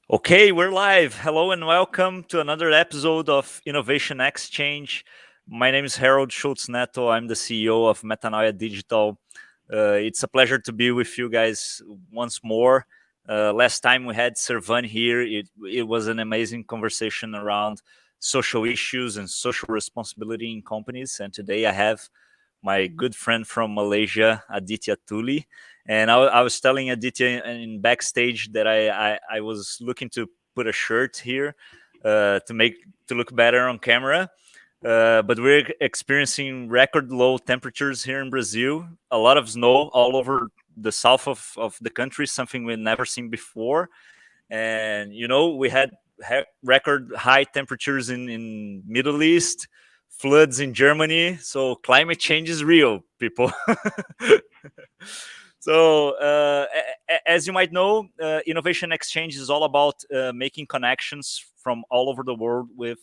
Okay, we're live. Hello and welcome to another episode of Innovation Exchange. My name is Harold Schultz Neto. I'm the CEO of Metanoia Digital. It's a pleasure to be with you guys once more. Last time we had Servan here, it was an amazing conversation around social issues and social responsibility in companies. And today I have my good friend from Malaysia, Aditya Tuli. And I was telling Aditya in backstage that I was looking to put a shirt here to look better on camera. But we're experiencing record low temperatures here in Brazil. A lot of snow all over the south of the country, something we've never seen before. And we had record high temperatures in Middle East, floods in Germany. So climate change is real, people. So, as you might know, Innovation Exchange is all about making connections from all over the world with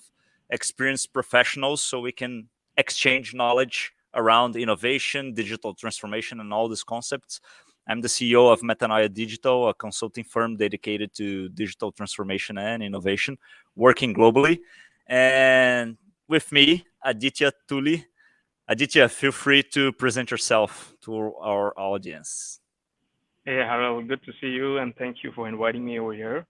experienced professionals so we can exchange knowledge around innovation, digital transformation, and all these concepts. I'm the CEO of Metanoia Digital, a consulting firm dedicated to digital transformation and innovation, working globally. And with me, Aditya Tuli. Aditya, feel free to present yourself to our audience. Hey, Harold, good to see you, and thank you for inviting me over here.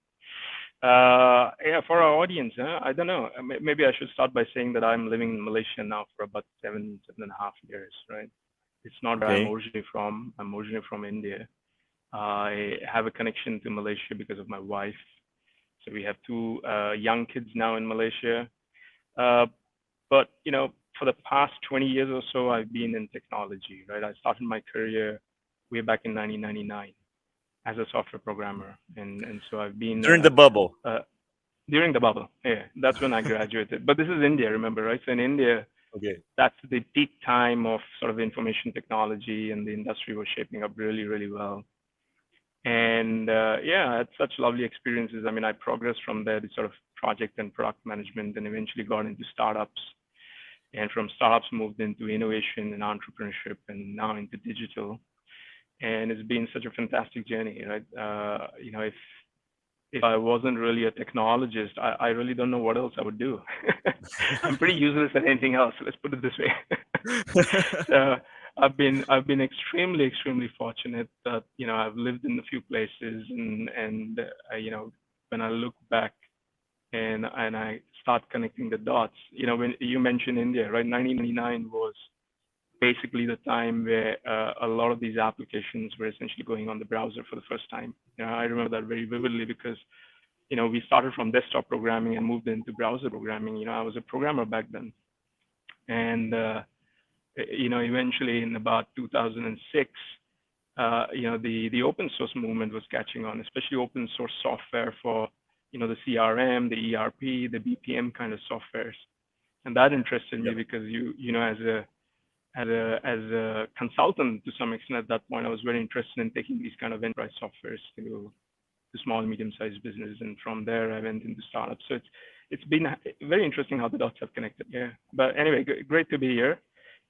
Yeah, for our audience, I don't know. Maybe I should start by saying that I'm living in Malaysia now for about 7.5 years, right? It's not where I'm Okay. originally from. I'm originally from India. I have a connection to Malaysia because of my wife. So we have two young kids now in Malaysia. Uh, but for the past 20 years or so, I've been in technology, right? I started my career way back in 1999 as a software programmer, and so I've been During the bubble. uh, during the bubble. Yeah, that's when I graduated. But this is India, remember, right? So in India, Okay. that's the peak time of sort of information technology, and the industry was shaping up really, really well. And yeah, I had such lovely experiences. I mean, I progressed from there to sort of project and product management, and eventually got into startups. And from startups, moved into innovation and entrepreneurship, and now into digital. And it's been such a fantastic journey, right? If I wasn't really a technologist, I really don't know what else I would do. I'm pretty useless at anything else. Let's put it this way. So I've been extremely fortunate that I've lived in a few places, and when I look back and I start connecting the dots, when you mentioned India, right? 1999 was basically the time where a lot of these applications were essentially going on the browser for the first time. I remember that very vividly because we started from desktop programming and moved into browser programming. I was a programmer back then, and eventually in about 2006, the open source movement was catching on, especially open source software for the CRM, the ERP, the BPM kind of softwares, and that interested me Yep. because as a consultant to some extent at that point, I was very interested in taking these kind of enterprise softwares to small and medium-sized business, and from there I went into startups. So it's been very interesting how the dots have connected. Yeah, but anyway, great to be here.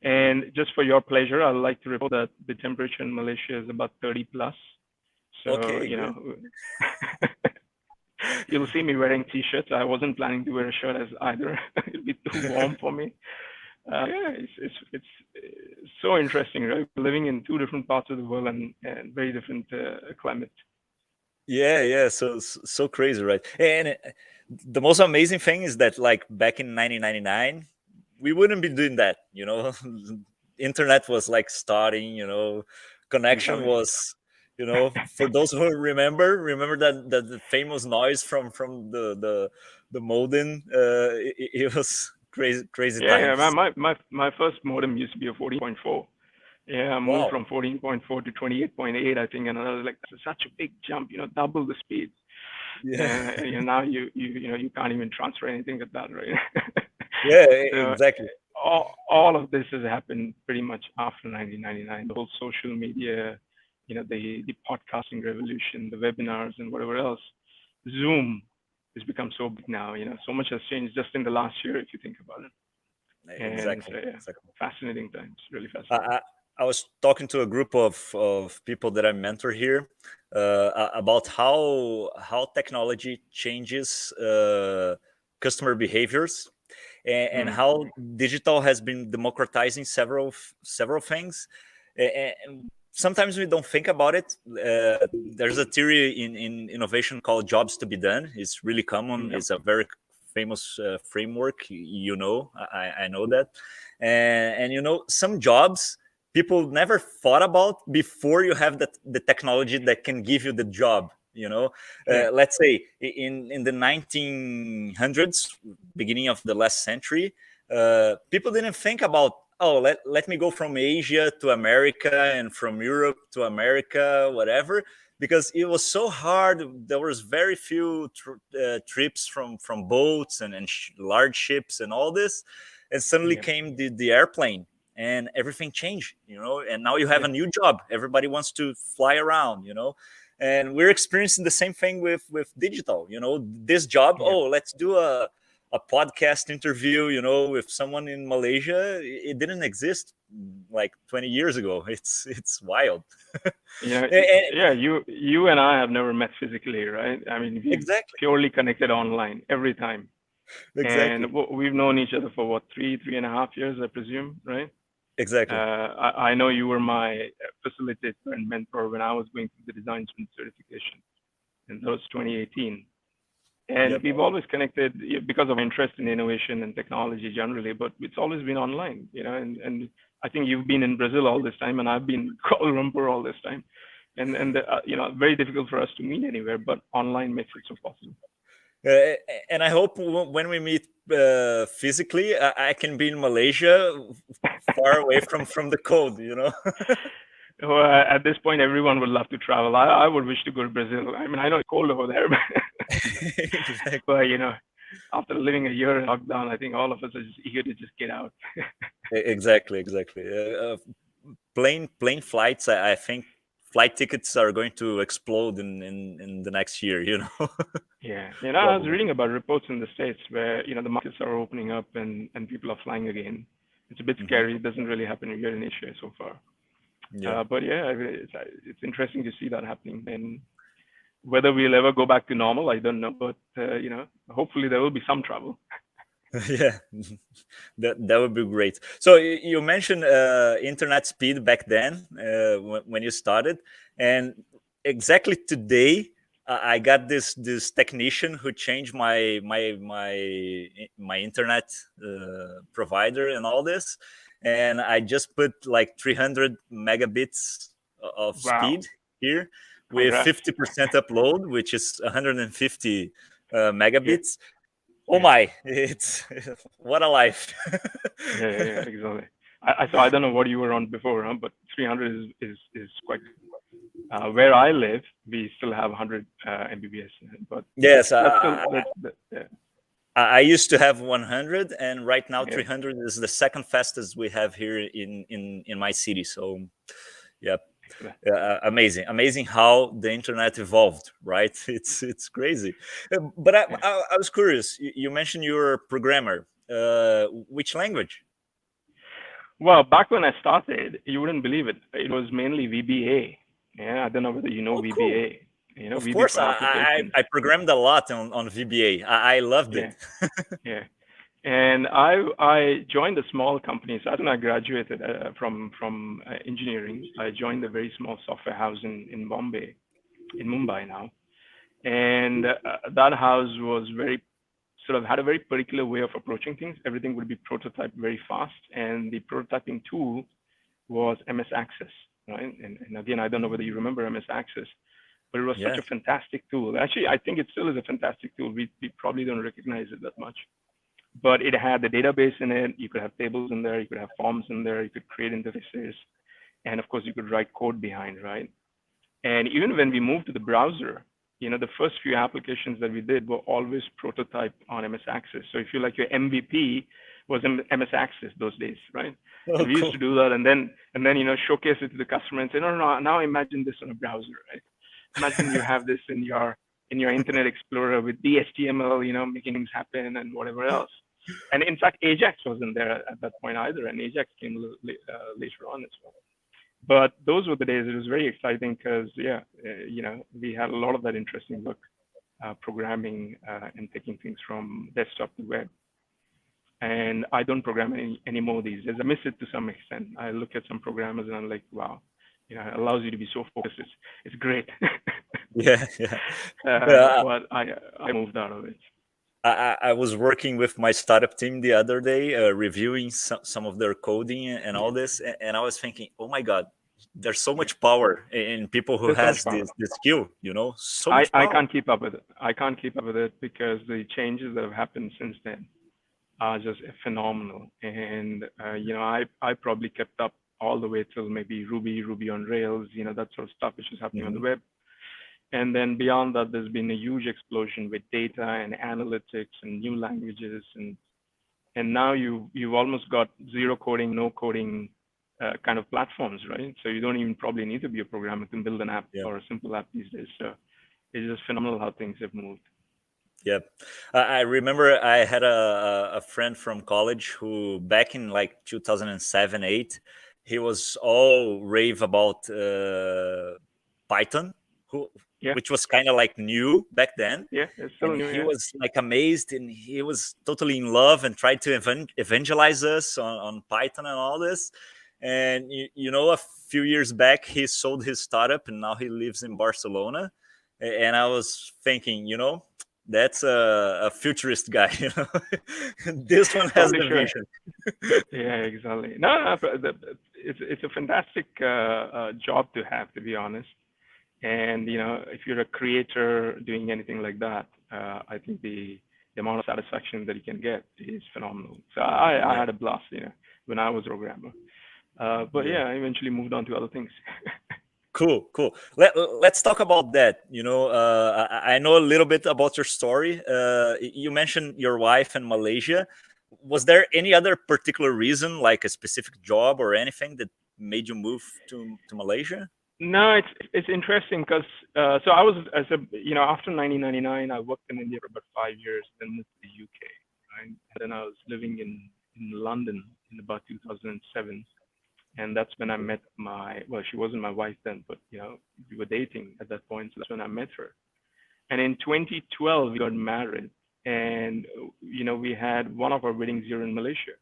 And just for your pleasure, I'd like to report that the temperature in Malaysia is about 30 plus. So Okay, good. you'll see me wearing t-shirts. I wasn't planning to wear a shirt as either. It'd be too warm for me. Yeah, it's so interesting, right? Living in two different parts of the world, and very different climate. Yeah. So crazy, right? And the most amazing thing is that, like, back in 1999, we wouldn't be doing that. Internet was like starting. I'm Connection telling you. was. For those who remember that the famous noise from the modem. It was crazy Yeah, times. my first modem used to be a 14.4. Yeah, I moved Wow. from 14.4 to 28.8, I think, and I was like, that's such a big jump, double the speed. Yeah. And now you can't even transfer anything at that, right? Yeah. So Exactly. all of this has happened pretty much after 1999. The whole social media, the podcasting revolution, the webinars, and whatever else. Zoom has become so big now. So much has changed just in the last year, if you think about it. And Exactly. so, yeah, Exactly. fascinating times, really I, fascinating. I was talking to a group of people that I mentor here about how technology changes customer behaviors, and Mm. how digital has been democratizing several things. And sometimes we don't think about it. There's a theory in innovation called jobs to be done. It's really common. Yep. It's a very famous framework. I know that, and some jobs people never thought about before you have the technology that can give you the job. Yeah. Let's say in the 1900s, beginning of the last century, people didn't think about, oh, let me go from Asia to America and from Europe to America, whatever, because it was so hard. There was very few trips from boats and large ships and all this, and suddenly Yeah. came the airplane, and everything changed. And now you have Yeah. a new job. Everybody wants to fly around. And we're experiencing the same thing with digital. This job, Yeah. oh, let's do a podcast interview, with someone in Malaysia. It didn't exist like 20 years ago. It's wild. Yeah, you and I have never met physically, right? I mean, we've Exactly, purely connected online every time. And exactly, we've known each other for what, 3.5 years, I presume, right? exactly. I know you were my facilitator and mentor when I was going through the design sprint certification, and that was 2018. And Yep. we've always connected because of interest in innovation and technology generally, but it's always been online, and I think you've been in Brazil all this time, and I've been in Kuala Lumpur all this time, and very difficult for us to meet anywhere, but online makes it so possible. Uh, and I hope when we meet physically, I can be in Malaysia, far away from the cold. Well, at this point, everyone would love to travel. I would wish to go to Brazil. I mean, I know it's cold over there, Exactly. but after living a year in lockdown, I think all of us are just eager to just get out. Exactly. Plane flights. I think flight tickets are going to explode in the next year. Yeah, I was Probably. reading about reports in the States where the markets are opening up and people are flying again. It's a bit Hmm. scary. It doesn't really happen here in Asia so far. Yeah. But yeah, I mean, it's interesting to see that happening. And whether we'll ever go back to normal, I don't know. But hopefully there will be some travel. Yeah, that would be great. So you mentioned internet speed back then, when you started, and exactly today I got this technician who changed my internet provider and all this, and I just put like 300 megabits of Wow! speed here with Congrats. 50% upload, which is 150 Yeah, megabits. Oh yeah, my, it's what a life. yeah, exactly. I don't know what you were on before, huh? But 300 is quite good. Where I live, we still have 100 Mbps, but Yes, that's still yeah, I used to have 100, and right now yeah. 300 is the second fastest we have here in my city. So yeah, Excellent. amazing how the internet evolved, right? It's crazy. But Yeah. I was curious. You mentioned you're a programmer. Which language? Well, back when I started, you wouldn't believe it. It was mainly VBA. Yeah, I don't know whether you know Oh, cool. VBA. Of VB course, for applications. I programmed a lot on VBA. I loved Yeah, it. yeah. And I joined a small company. So after I graduated from engineering, I joined a very small software house in Bombay, in Mumbai now. And that house was very sort of had a very particular way of approaching things. Everything would be prototyped very fast, and the prototyping tool was MS Access, right? And again, I don't know whether you remember MS Access, but it was such Yeah. a fantastic tool. Actually, I think it still is a fantastic tool. We probably don't recognize it that much, but it had the database in it. You could have tables in there, you could have forms in there, you could create interfaces, and of course, you could write code behind, right? And even when we moved to the browser, the first few applications that we did were always prototyped on MS Access. So if you like, your MVP was MS Access those days, right? Oh, And we used to cool. do that, and then showcase it to the customer and say, no, no, no, now imagine this on a browser, right? Imagine you have this in your Internet Explorer with the HTML, making things happen and whatever else. And in fact, Ajax wasn't there at that point either, and Ajax came later on as well. But those were the days. It was very exciting because, yeah, we had a lot of that interesting work, programming and taking things from desktop to web. And I don't program anymore these days. I miss it to some extent. I look at some programmers and I'm like, wow, it allows you to be so focused. It's great. Yeah, yeah. Yeah, But I moved out of it. I was working with my startup team the other day, reviewing some of their coding and Yeah, all this, and I was thinking, oh my god, there's so yeah. much power in people who There's so much has power. this skill, so much I power. can't keep up with it. I can't keep up with it because the changes that have happened since then are just phenomenal. And I probably kept up all the way till maybe Ruby on Rails, that sort of stuff which is happening on the Hmm. web. And then beyond that, there's been a huge explosion with data and analytics and new languages, and now you've almost got zero coding, no coding kind of platforms, right? So you don't even probably need to be a programmer to build an app Yeah. or a simple app these days. So it's just phenomenal how things have moved. Yeah, I remember I had a friend from college who back in like 2007, 8, he was all rave about Python, who Yeah, which was kind of like new back then, yeah, it's still and new. he Yeah, was like amazed and he was totally in love and tried to evangelize us on Python and all this. And a few years back he sold his startup and now he lives in Barcelona. And I was thinking, that's a futurist guy. This one has probably the sure. vision. Yeah, exactly. No, but it's a fantastic job to have, to be honest. And if you're a creator doing anything like that, I think the amount of satisfaction that you can get is phenomenal. So I Yeah, had a blast, when I was a programmer. But yeah. yeah, I eventually moved on to other things. Cool, cool. Let's talk about that. I know a little bit about your story. You mentioned your wife in Malaysia. Was there any other particular reason, like a specific job or anything, that made you move to Malaysia? No, it's interesting because so I was as a after 1999 I worked in India for about 5 years, then moved to the UK, right? And then I was living in London in about 2007, and that's when I met she wasn't my wife then, but we were dating at that point, so that's when I met her. And in 2012 we got married, and we had one of our weddings here in Malaysia.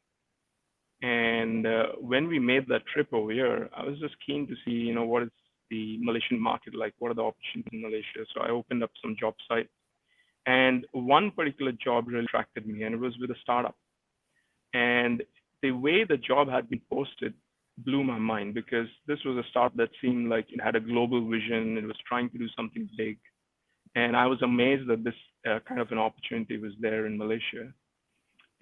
And when we made that trip over here, I was just keen to see, what is the Malaysian market like? What are the opportunities in Malaysia? So I opened up some job sites, and one particular job really attracted me, and it was with a startup. And the way the job had been posted blew my mind because this was a startup that seemed like it had a global vision. It was trying to do something big, and I was amazed that this kind of an opportunity was there in Malaysia.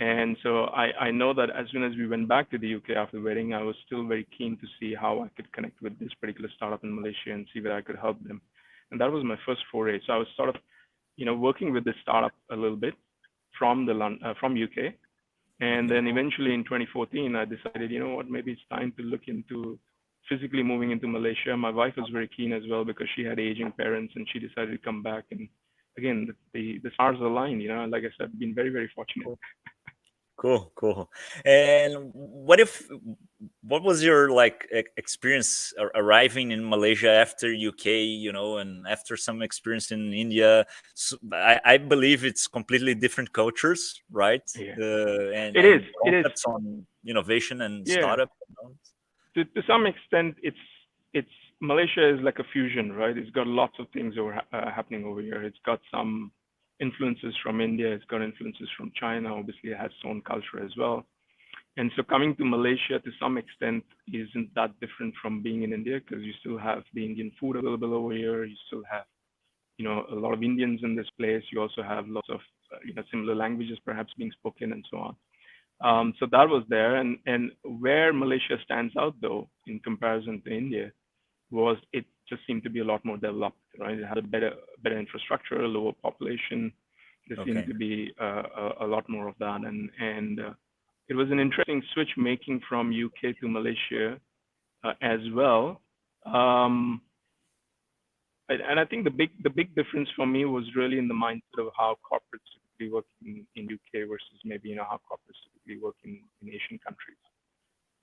And so I know that as soon as we went back to the UK after the wedding, I was still very keen to see how I could connect with this particular startup in Malaysia and see where I could help them. And that was my first foray. So I was sort of, working with this startup a little bit from from UK. And then eventually in 2014, I decided, you know what, maybe it's time to look into physically moving into Malaysia. My wife was very keen as well because she had aging parents and she decided to come back. And again, the stars aligned, like I said, been very, very fortunate. Cool, cool. And what was your like experience arriving in Malaysia after UK, and after some experience in India? So I believe it's completely different cultures, right? Yeah. And It is. and It is. concepts on innovation and Yeah. startup. To some extent, it's Malaysia is like a fusion, right? It's got lots of things happening over here. It's got some influences from India. It's got influences from China. Obviously, it has its own culture as well. And so coming to Malaysia to some extent isn't that different from being in India because you still have the Indian food available over here. You still have, a lot of Indians in this place. You also have lots of, similar languages perhaps being spoken and so on. So that was there. And where Malaysia stands out though, in comparison to India, was it just seemed to be a lot more developed, right? It had a better infrastructure, lower population. There seemed Okay. to be a lot more of that. And it was an interesting switch making from UK to Malaysia as well. Um, and I think the big difference for me was really in the mindset of how corporates typically work in UK versus maybe how corporates typically work in Asian countries.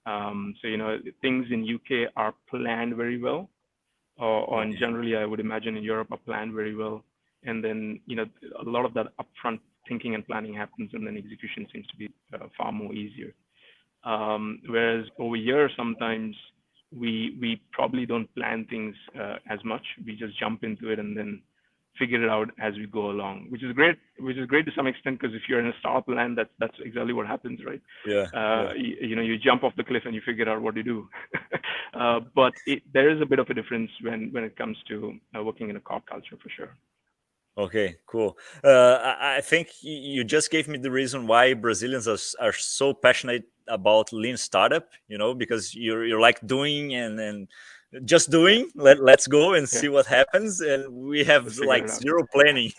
So things in UK are planned very well, and Okay. generally I would imagine in Europe are planned very well, and then a lot of that upfront thinking and planning happens, and then execution seems to be far more easier. Whereas over here, sometimes we probably don't plan things as much. We just jump into it and then figure it out as we go along, which is great. Which is great to some extent, because if you're in a startup land, that's exactly what happens, right? Yeah. Yeah. You jump off the cliff and you figure out what to do. But there is a bit of a difference when it comes to working in a corp culture, for sure. Okay, cool. I think you just gave me the reason why Brazilians are so passionate about lean startup, because you're like doing and just doing, let's go and Yeah, see what happens. And we have let's figure like it out. zero planning.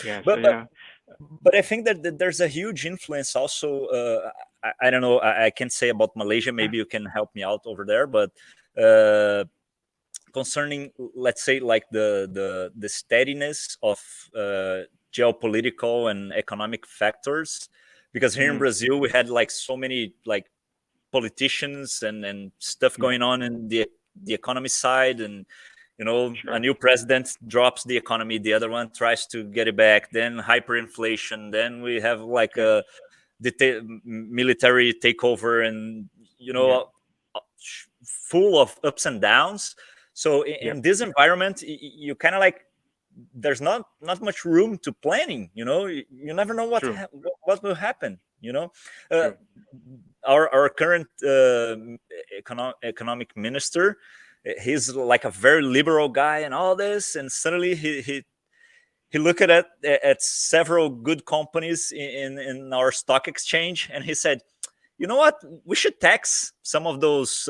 Yeah, so but, but yeah, but I think that there's a huge influence also. I don't know. I can't say about Malaysia. Maybe you can help me out over there. But uh, concerning, let's say, like the steadiness of geopolitical and economic factors, because here in mm, Brazil we had like so many like politicians and stuff yeah, going on in the economy side, and a sure, new president drops the economy, the other one tries to get it back, then hyperinflation, then we have like yeah, military takeover, and yeah, full of ups and downs. So yeah, in this environment, you kind of like, there's not much room to planning. You never know true, what will happen. Uh, true, our current economic minister, he's like a very liberal guy and all this, and suddenly he looked at several good companies in our stock exchange, and he said, you know what, we should tax some of those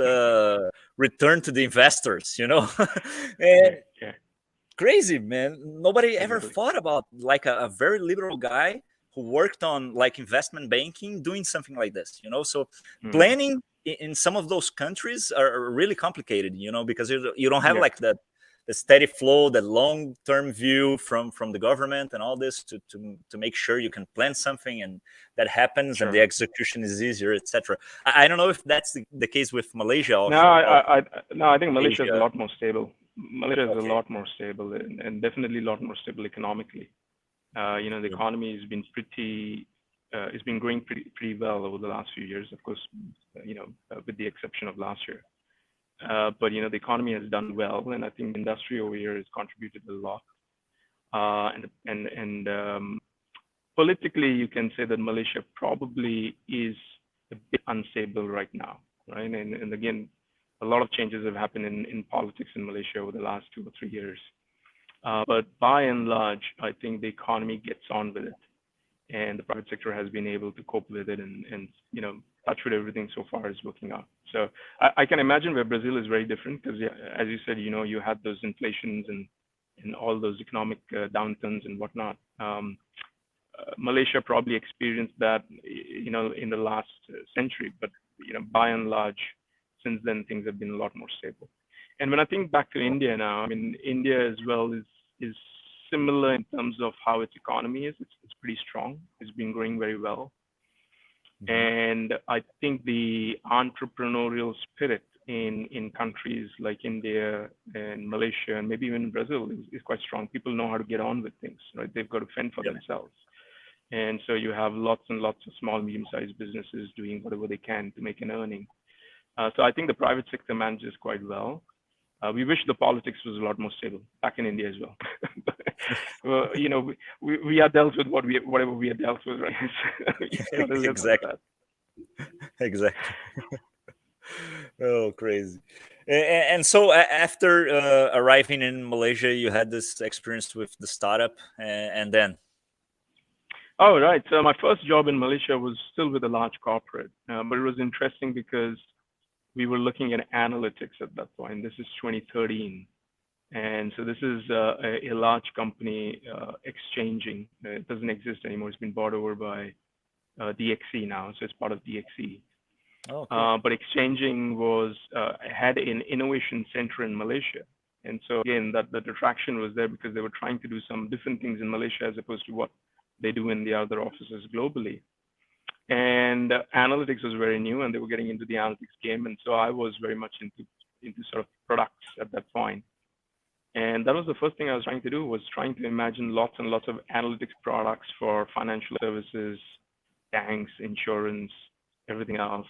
return to the investors. And right, yeah, crazy, man. Nobody ever exactly, thought about like a very liberal guy who worked on like investment banking doing something like this. So mm, planning in some of those countries are really complicated, because you don't have yeah, like that the steady flow, that long term view from the government and all this to make sure you can plan something and that happens and the sure. execution is easier, etc. I don't know if that's the case with Malaysia No, of I think Malaysia is a Asia. lot more stable. Malaysia is a Okay. lot more stable, and definitely a lot more stable economically. The economy has been it's been growing pretty well over the last few years, of course, with the exception of last year. But the economy has done well, and I think the industry over here has contributed a lot. And politically, you can say that Malaysia probably is a bit unstable right now, right? And again, a lot of changes have happened in politics in Malaysia over the last 2 or 3 years. But by and large, I think the economy gets on with it, and the private sector has been able to cope with it, and touch with everything so far is working out. So I can imagine where Brazil is very different, because yeah, as you said, you had those inflations and all those economic downturns and whatnot. Malaysia probably experienced that, in the last century, but by and large, since then things have been a lot more stable. And when I think back to India now, I mean, India as well is similar in terms of how its economy is. It's pretty strong. It's been growing very well, Mhm. and I think the entrepreneurial spirit in countries like India and Malaysia and maybe even Brazil is quite strong. People know how to get on with things, right? They've got to fend for Yeah. themselves. And so you have lots and lots of small, medium-sized businesses doing whatever they can to make an earning. So I think the private sector manages quite well. We wish the politics was a lot more stable back in India as well. Well, we are dealt with whatever we are dealt with, right? So we just got to live with Exactly. that. Exactly. Oh, crazy. And so after arriving in Malaysia, you had this experience with the startup, and then Oh, right. So my first job in Malaysia was still with a large corporate, but it was interesting because we were looking at analytics at that point. This is 2013. And so this is a large company exchanging. It doesn't exist anymore. It's been bought over by DXC now, so it's part of DXC. oh, cool. But exchanging had an innovation center in Malaysia, and so again, that attraction was there because they were trying to do some different things in Malaysia as opposed to what they do in the other offices globally. and analytics was very new, and they were getting into the analytics game, and so I was very much into sort of products at that point. And that was the first thing I was trying to do, was trying to imagine lots and lots of analytics products for financial services, banks, insurance, everything else.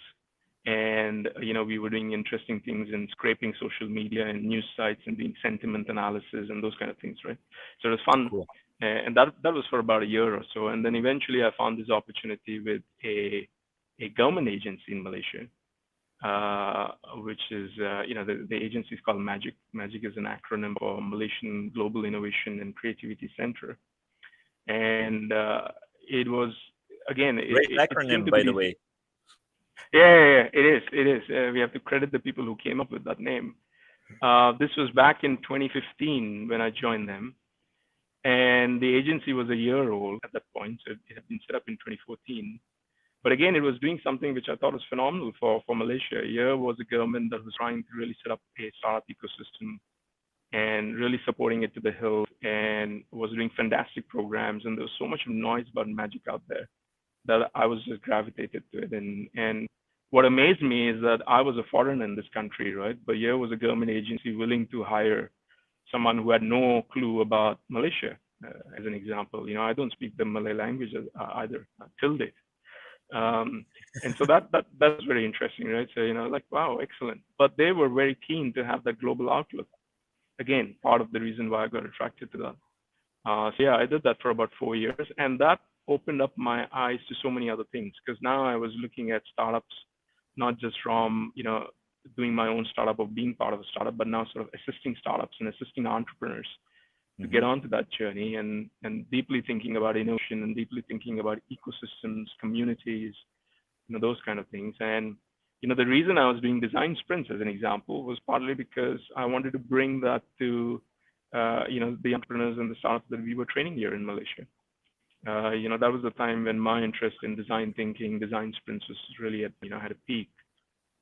And we were doing interesting things in scraping social media and news sites and doing sentiment analysis and those kind of things, right? So it was fun. Cool. And that was for about a year or so. And then eventually I found this opportunity with a government agency in Malaysia, which is, the agency is called MAGIC. MAGIC is an acronym for Malaysian Global Innovation and Creativity Center. And it was, again, Great it seemed acronym, to by be the this. way. Yeah, it is. It is. We have to credit the people who came up with that name. This was back in 2015 when I joined them, and the agency was a year old at that point, so it had been set up in 2014. But again, it was doing something which I thought was phenomenal for Malaysia. Here was a government that was trying to really set up a startup ecosystem and really supporting it to the hilt, and was doing fantastic programs. And there was so much noise about magic out there that I was just gravitated to it. And what amazed me is that I was a foreigner in this country, right? But here was a government agency willing to hire someone who had no clue about Malaysia, as an example. I don't speak the Malay language either, till date. And so that's very interesting, right? So like, wow, excellent. But they were very keen to have that global outlook. Again, part of the reason why I got attracted to that. So yeah, I did that for about 4 years, and that opened up my eyes to so many other things, because now I was looking at startups, not just from doing my own startup or being part of a startup, but now sort of assisting startups and assisting entrepreneurs to get Hmm. onto that journey, and deeply thinking about innovation and deeply thinking about ecosystems, communities, those kind of things. And the reason I was doing design sprints, as an example, was partly because I wanted to bring that to the entrepreneurs and the startups that we were training here in Malaysia. That was the time when my interest in design thinking, design sprints was really had a peak.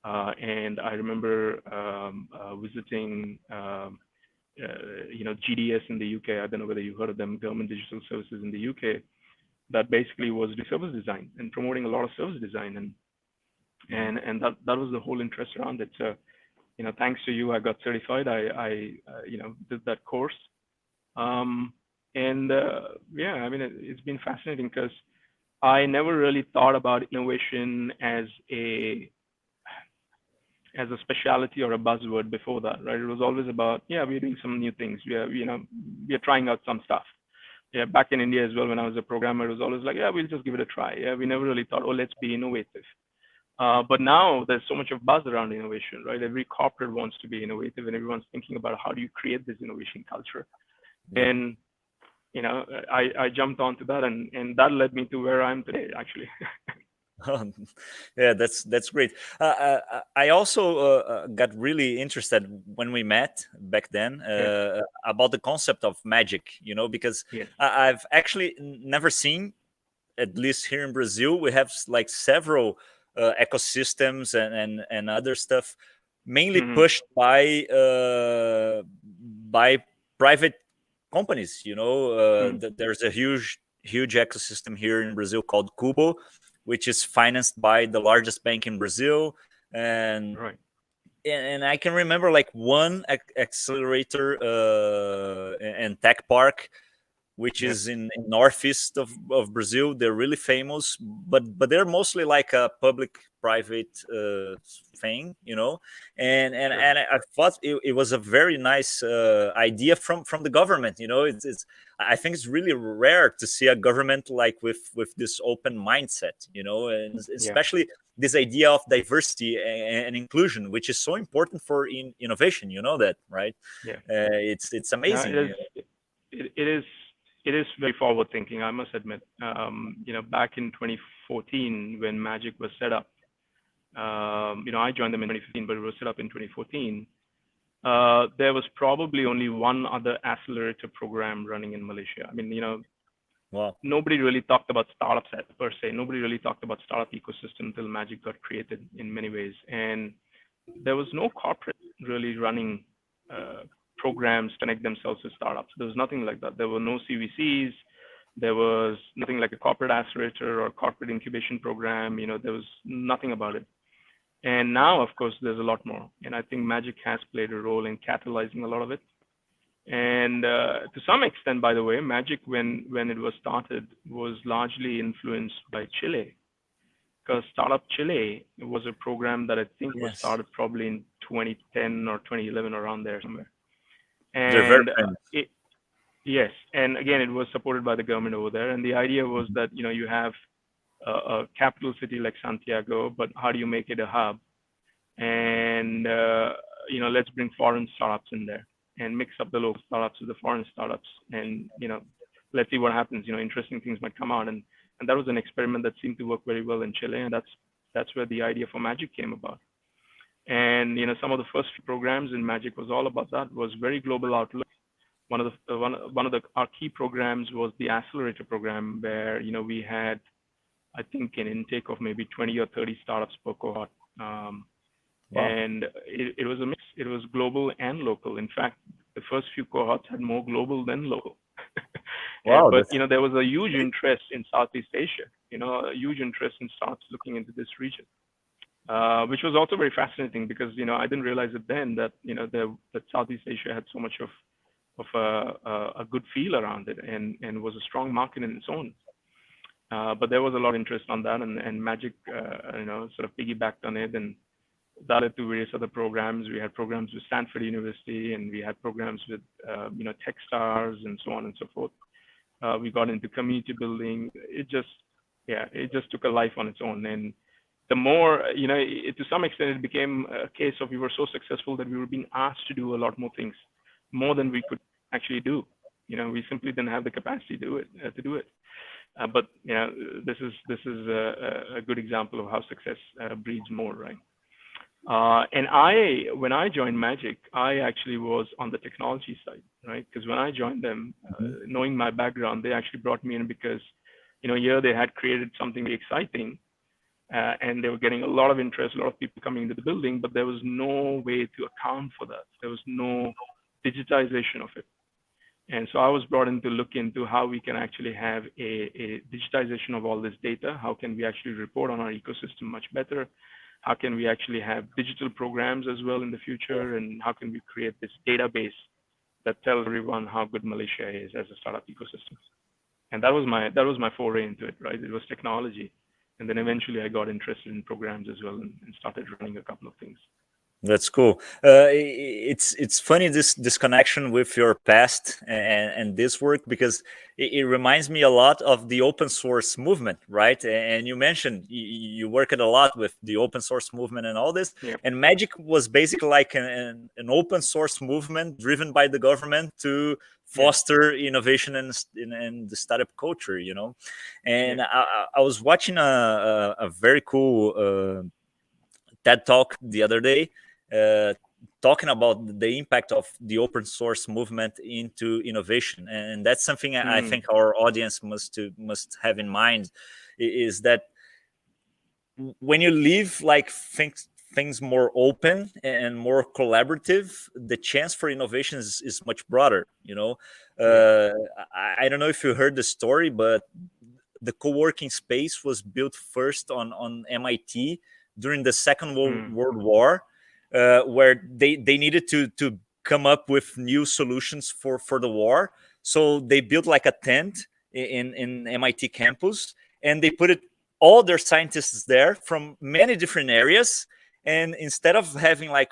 And I remember visiting GDS in the UK. I don't know whether you heard of them, Government Digital Services in the UK. That basically was the service design and promoting a lot of service design, and that was the whole interest around it. So thanks to you, I got certified. I did that course. Um, and yeah, I mean, it's been fascinating, because I never really thought about innovation as a specialty or a buzzword before that, right? It was always about, yeah, we're doing some new things. We are trying out some stuff. Yeah, back in India as well, when I was a programmer, it was always like, yeah, we'll just give it a try. Yeah, we never really thought, oh, let's be innovative. But now there's so much of buzz around innovation, right? Every corporate wants to be innovative, and everyone's thinking about how do you create this innovation culture. Yeah. And I jumped onto that, and that led me to where I am today, actually. Yeah, that's great. I also got really interested when we met back then Yeah. about the concept of magic. Because Yes. I've actually never seen, at least here in Brazil, we have like several ecosystems and other stuff, mainly Hmm. pushed by private companies. Hmm. There's a huge ecosystem here in Brazil called Cubo, which is financed by the largest bank in Brazil, and Right. and I can remember like one accelerator and tech park, which Yeah. is in northeast of Brazil. They're really famous, but they're mostly like a public-private thing. And Sure. and I thought it was a very nice idea from the government. It's I think it's really rare to see a government like with this open mindset. And Yeah. especially this idea of diversity and inclusion, which is so important for innovation. You know that, right? Yeah. It's No, amazing. it is very forward thinking, I must admit. Back in 2014 when Magic was set up, I joined them in 2015, but it was set up in 2014. There was probably only one other accelerator program running in Malaysia. I mean, Wow. nobody really talked about startups per se. Nobody really talked about startup ecosystem until Magic got created in many ways. And there was no corporate really running programs to connect themselves with startups. There was nothing like that. There were no CVCs. There was nothing like a corporate accelerator or corporate incubation program. There was nothing about it. And now, of course, there's a lot more. And I think Magic has played a role in catalyzing a lot of it. And to some extent, by the way, Magic, when it was started, was largely influenced by Chile, because Startup Chile was a program that I think was Yes, started probably in 2010 or 2011, around there somewhere. they're very And famous. yes, and again, it was supported by the government over there. And the idea was that you have a capital city like Santiago, but how do you make it a hub? And let's bring foreign startups in there and mix up the local startups with the foreign startups, and let's see what happens. Interesting things might come out, and that was an experiment that seemed to work very well in Chile, and that's where the idea for Magic came about. And some of the first programs in Magic was all about that. Was very global outlook. One of our key programs was the accelerator program, where we had, I think, an intake of maybe 20 or 30 startups per cohort. Wow. And it was a mix. It was global and local. In fact, the first few cohorts had more global than local. Wow, But that's there was a huge interest in Southeast Asia. A huge interest in startups looking into this region, which was also very fascinating, because I didn't realize it then that that Southeast Asia had so much of a good feel around it, and was a strong market in its own. But there was a lot of interest on that, and Magic, sort of piggybacked on it, and that led to various other programs. We had programs with Stanford University, and we had programs with, Techstars, and so on and so forth. We got into community building. It just took a life on its own. And the more, to some extent, it became a case of, we were so successful that we were being asked to do a lot more things, more than we could actually do. We simply didn't have the capacity to do it. But this is a good example of how success breeds more, right? And when I joined Magic, I actually was on the technology side, right? Because when I joined them, Mhm. knowing my background, they actually brought me in because, here they had created something exciting, and they were getting a lot of interest, a lot of people coming into the building, but there was no way to account for that. There was no digitization of it. And so I was brought in to look into how we can actually have a digitization of all this data. How can we actually report on our ecosystem much better? How can we actually have digital programs as well in the future? And how can we create this database that tells everyone how good Malaysia is as a startup ecosystem? And that was my foray into it, right? It was technology. And then eventually I got interested in programs as well, and started running a couple of things. That's cool. It's funny, this connection with your past and this work, because it reminds me a lot of the open source movement, right? And you mentioned you worked a lot with the open source movement and all this. Yeah. And Magic was basically like an open source movement driven by the government to Yeah. foster innovation and the startup culture, Yeah. And I was watching a very cool TED talk the other day, uh, talking about the impact of the open source movement into innovation, and that's something I Mm. think our audience must have in mind, is that when you leave like things more open and more collaborative, the chance for innovation is much broader. Yeah. I don't know if you heard the story, but the co-working space was built first on MIT during the Second Mm. World War, where they needed to come up with new solutions for the war. So they built like a tent in MIT campus, and they put it all their scientists there from many different areas. And instead of having like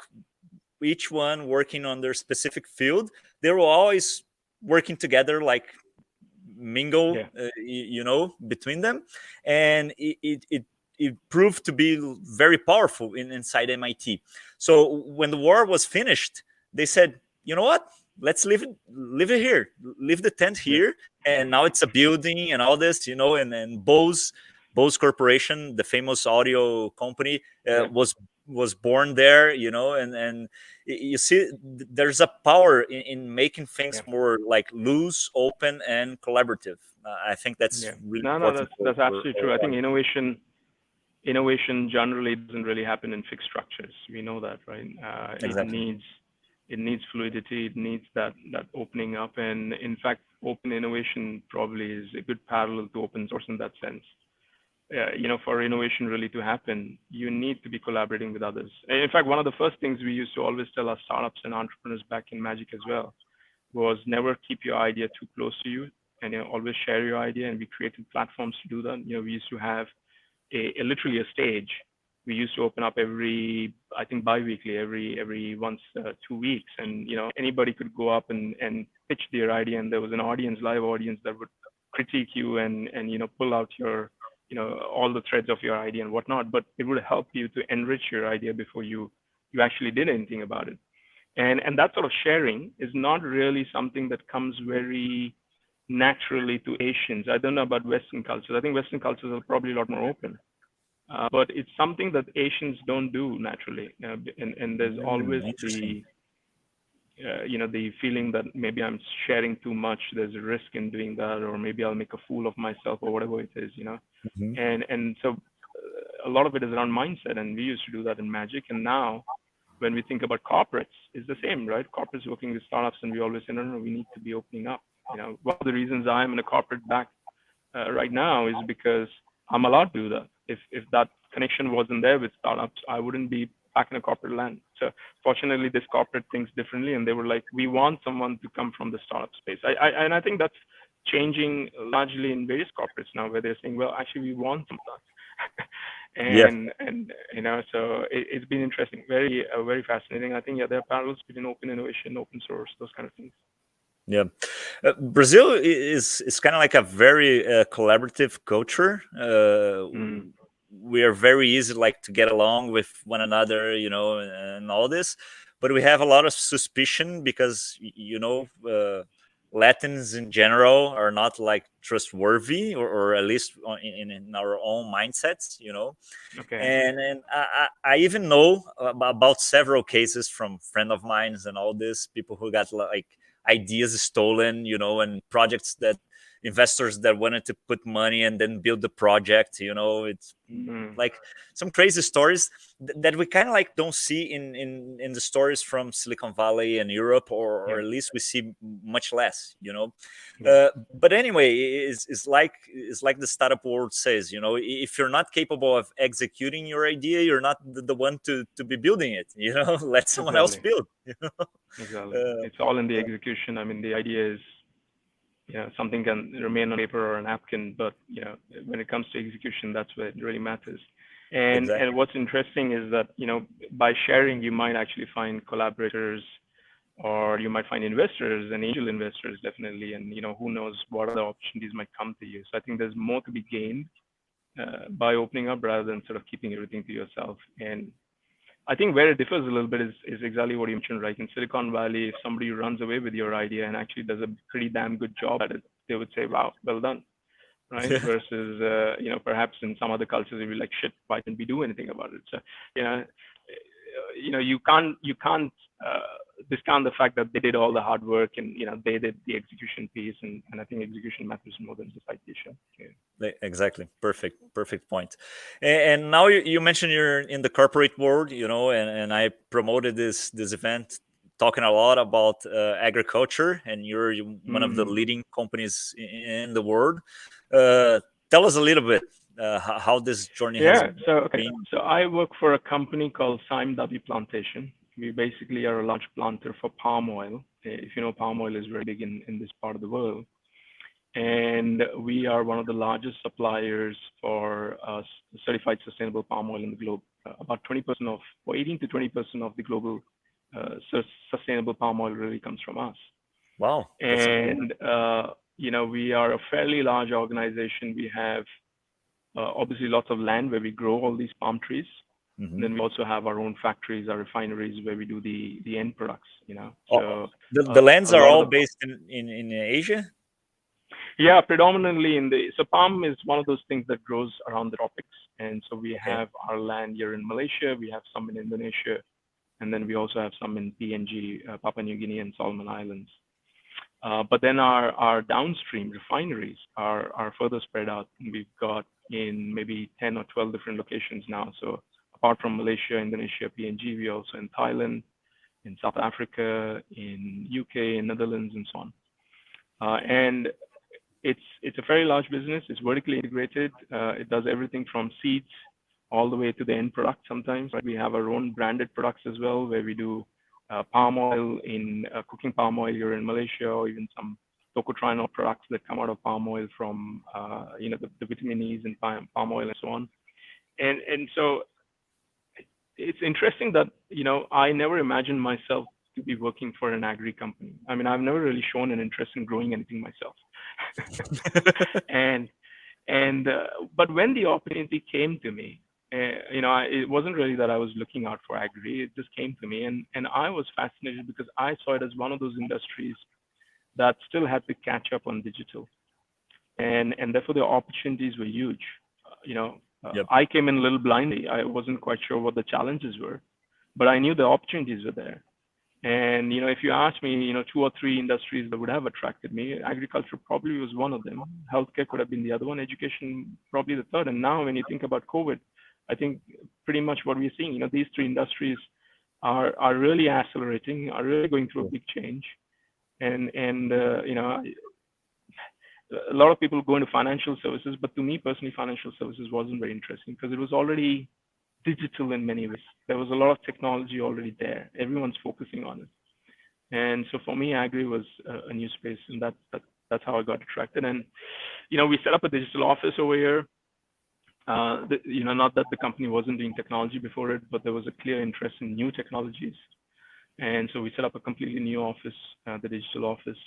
each one working on their specific field, they were always working together, like mingle, Yeah. between them. And it proved to be very powerful inside MIT. So when the war was finished, they said, you know what, let's leave it here, leave the tent Yeah. here. And now it's a building and all this, and Bose Corporation, the famous audio company, Yeah. was born there, and you see there's a power in making things Yeah. more like loose, open, and collaborative. I think that's Yeah. really No, important that's for absolutely true. I our think audience. innovation generally doesn't really happen in fixed structures. We know that, right? It Exactly. needs It needs fluidity. It needs that opening up. And in fact, open innovation probably is a good parallel to open source in that sense. For innovation really to happen, you need to be collaborating with others. In fact, one of the first things we used to always tell our startups and entrepreneurs back in Magic as well was never keep your idea too close to you, and always share your idea. And we created platforms to do that. We used to have literally a stage. We used to open up every, I think, bi-weekly, every once 2 weeks, and anybody could go up and pitch their idea, and there was an audience, live audience, that would critique you and pull out your all the threads of your idea and whatnot. But it would help you to enrich your idea before you actually did anything about it. And that sort of sharing is not really something that comes very naturally to Asians. I don't know about Western cultures. I think Western cultures are probably a lot more open, but it's something that Asians don't do naturally. And there's always Interesting. the feeling that maybe I'm sharing too much. There's a risk in doing that, or maybe I'll make a fool of myself, or whatever it is. Mhm. And so a lot of it is around mindset, and we used to do that in Magic. And now when we think about corporates, it's the same, right? Corporates working with startups, and we always say, no, we need to be opening up. One of the reasons I'm in a corporate back right now is because I'm allowed to do that. If that connection wasn't there with startups, I wouldn't be back in a corporate land. So fortunately, this corporate thinks differently, and they were like, we want someone to come from the startup space. And I think that's changing largely in various corporates now, where they're saying, well, actually, we want some of that. Yeah. and so it's been interesting, very fascinating. I think there are parallels between open innovation, open source, those kind of things. Yeah, Brazil is kind of like a very collaborative culture. Mm. We are very easy like to get along with one another, and all this, but we have a lot of suspicion because Latins in general are not like trustworthy, or at least in our own mindsets, Okay. and I even know about several cases from friend of mine and all this people who got like ideas stolen, and projects that investors that wanted to put money and then build the project. It's Mm. like some crazy stories that we kind of like don't see in the stories from Silicon Valley and Europe, or Yeah. at least we see much less. Yeah. But anyway, it's like the startup world says, if you're not capable of executing your idea, you're not the one to be building it. Let someone else Exactly. build. Exactly. Uh, It's all in the execution. I mean, the idea is, something can remain on paper or a napkin, but when it comes to execution, that's where it really matters. And exactly. what's interesting is that by sharing, you might actually find collaborators, or you might find investors and angel investors, definitely. And who knows what other opportunities might come to you. So I think there's more to be gained by opening up rather than sort of keeping everything to yourself. And I think where it differs a little bit is exactly what you mentioned, right? In Silicon Valley, if somebody runs away with your idea and actually does a pretty damn good job at it, they would say, "Wow, well done," right? Versus, perhaps in some other cultures, you'd be like, "Shit, why didn't we do anything about it?" So, you can't discount the fact that they did all the hard work, and they did the execution piece, and I think execution matters more than just citation. Yeah. Exactly. Perfect point. And now you mentioned you're in the corporate world, and I promoted this event talking a lot about agriculture, and you're one of the Mm. leading companies in the world. Uh, Tell us a little bit how this journey has Yeah. So okay. been. So I work for a company called Sime Derby Plantation. We basically are a large planter for palm oil. If you know, palm oil is very big in this part of the world, and we are one of the largest suppliers for certified sustainable palm oil in the globe. About 20% of, or 18 to 20% of the global sustainable palm oil really comes from us. Wow, that's amazing. And we are a fairly large organization. We have obviously lots of land where we grow all these palm trees. And Hmm. then we also have our own factories, our refineries, where we do the end products. Oh, So the lands a are lot of all the based in Asia. yeah, predominantly in the so palm is one of those things that grows around the tropics, and so we Okay. have our land here in Malaysia, we have some in Indonesia, and then we also have some in PNG, Papua New Guinea, and Solomon Islands. But then our downstream refineries are further spread out. We've got in maybe 10 or 12 different locations now. So apart from Malaysia, Indonesia, PNG, we also in Thailand, in South Africa, in UK, in Netherlands, and so on. And it's a very large business. It's vertically integrated. It does everything from seeds all the way to the end product. Sometimes we have our own branded products as well, where we do palm oil in cooking palm oil here in Malaysia, or even some tocotrienol products that come out of palm oil from the vitamin E's in palm oil and so on. And so it's interesting that I never imagined myself to be working for an agri company. I mean, I've never really shown an interest in growing anything myself. and but when the opportunity came to me, it wasn't really that I was looking out for agri. It just came to me, and I was fascinated because I saw it as one of those industries that still had to catch up on digital, and therefore the opportunities were huge. Yep. I came in a little blindly. I wasn't quite sure what the challenges were, but I knew the opportunities were there. And if you ask me, 2 or 3 industries that would have attracted me, agriculture probably was one of them. Healthcare could have been the other one. Education probably the third. And now, when you think about COVID, I think pretty much what we're seeing, these 3 industries are really accelerating, are really going through a big change. And a lot of people go into financial services, but to me personally, financial services wasn't very interesting because it was already digital in many ways. There was a lot of technology already there. Everyone's focusing on it. And so for me, agri was a new space, and that's how I got attracted. And, we set up a digital office over here. Not that the company wasn't doing technology before it, but there was a clear interest in new technologies. And so we set up a completely new office, the digital office.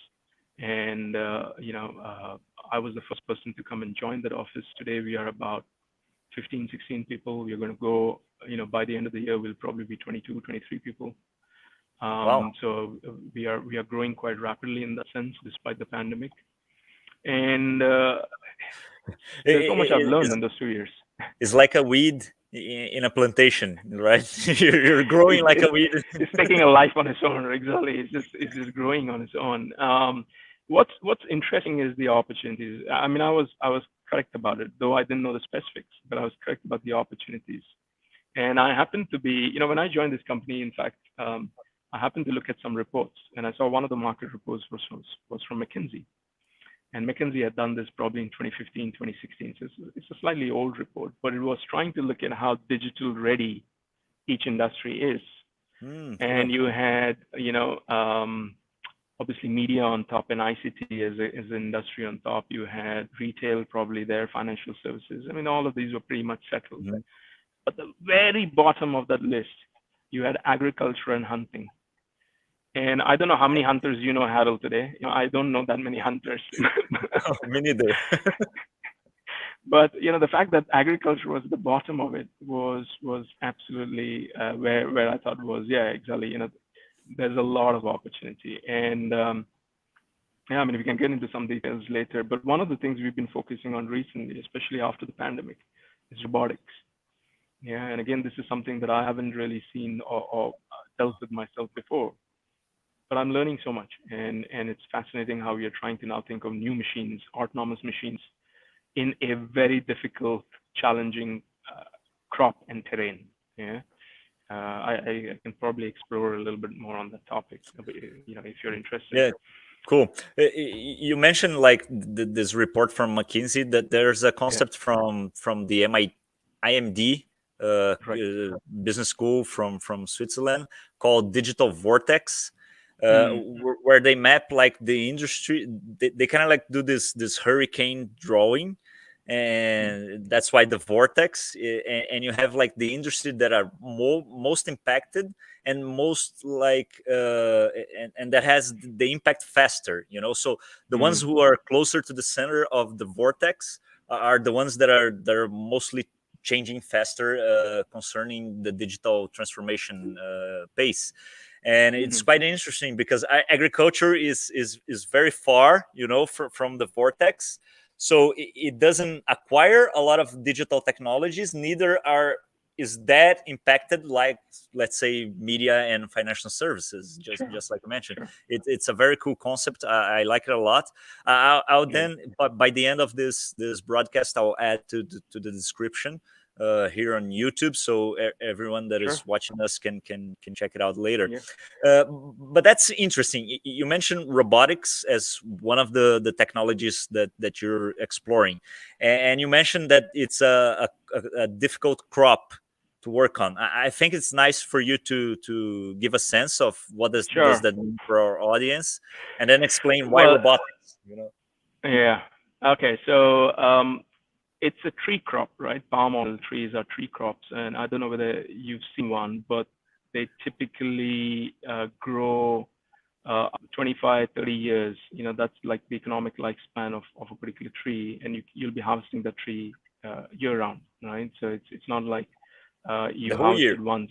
And, I was the first person to come and join that office. Today, we are about 15, 16 people. We're going to go, by the end of the year, we'll probably be 22, 23 people. Wow. So we are growing quite rapidly in that sense, despite the pandemic. And there's so much I've learned in those 2 years. It's like a weed in a plantation, right? You're growing like a weed. It's taking a life on its own. Exactly. It's just growing on its own. What's interesting is the opportunities. I mean, I was correct about it, though I didn't know the specifics, but I was correct about the opportunities. And I happened to be, when I joined this company, in fact, I happened to look at some reports, and I saw one of the market reports was from McKinsey. And McKinsey had done this probably in 2015, 2016. So it's a slightly old report, but it was trying to look at how digital ready each industry is. And you had, obviously media on top, and ICT as an industry on top. You had retail probably there, financial services. I mean, all of these were pretty much settled. Mm-hmm. But the very bottom of that list, you had agriculture and hunting. And I don't know how many hunters Harold, today. I don't know that many hunters. Me neither. But the fact that agriculture was the bottom of it was absolutely where I thought was, yeah, exactly. There's a lot of opportunity. And I mean, we can get into some details later. But one of the things we've been focusing on recently, especially after the pandemic, is robotics. Yeah, and again, this is something that I haven't really seen or dealt with myself before. But I'm learning so much, and it's fascinating how we are trying to now think of new machines, autonomous machines, in a very difficult, challenging crop and terrain. Yeah, I can probably explore a little bit more on that topic, if you're interested. Yeah, cool. You mentioned like this report from McKinsey that there's a concept from the IMD business school from Switzerland called digital Vortex. Where they map like the industry, they kind of like do this hurricane drawing, and that's why the vortex. And you have like the industry that are most impacted and most like and that has the impact faster. So the ones who are closer to the center of the vortex are the ones that are mostly changing faster concerning the digital transformation pace. And it's quite interesting because agriculture is very far, from the vortex. So it doesn't acquire a lot of digital technologies. Neither is that impacted like, let's say, media and financial services, just like I mentioned. Sure. It's a very cool concept. I like it a lot. I'll then, but by the end of this broadcast, I'll add to the description here on YouTube, so everyone that Sure. is watching us can check it out later. Yeah. But that's interesting. You mentioned robotics as one of the technologies that you're exploring, and you mentioned that it's a difficult crop to work on. I think it's nice for you to give a sense of what does Sure. that mean for our audience, and then explain why Well, robotics. You know. yeah. Okay. So it's a tree crop, right? Palm oil trees are tree crops, and I don't know whether you've seen one, but they typically grow 25, 30 years. That's like the economic lifespan of a particular tree, and you'll be harvesting the tree year round, right? So it's not like you The whole harvest year. it once.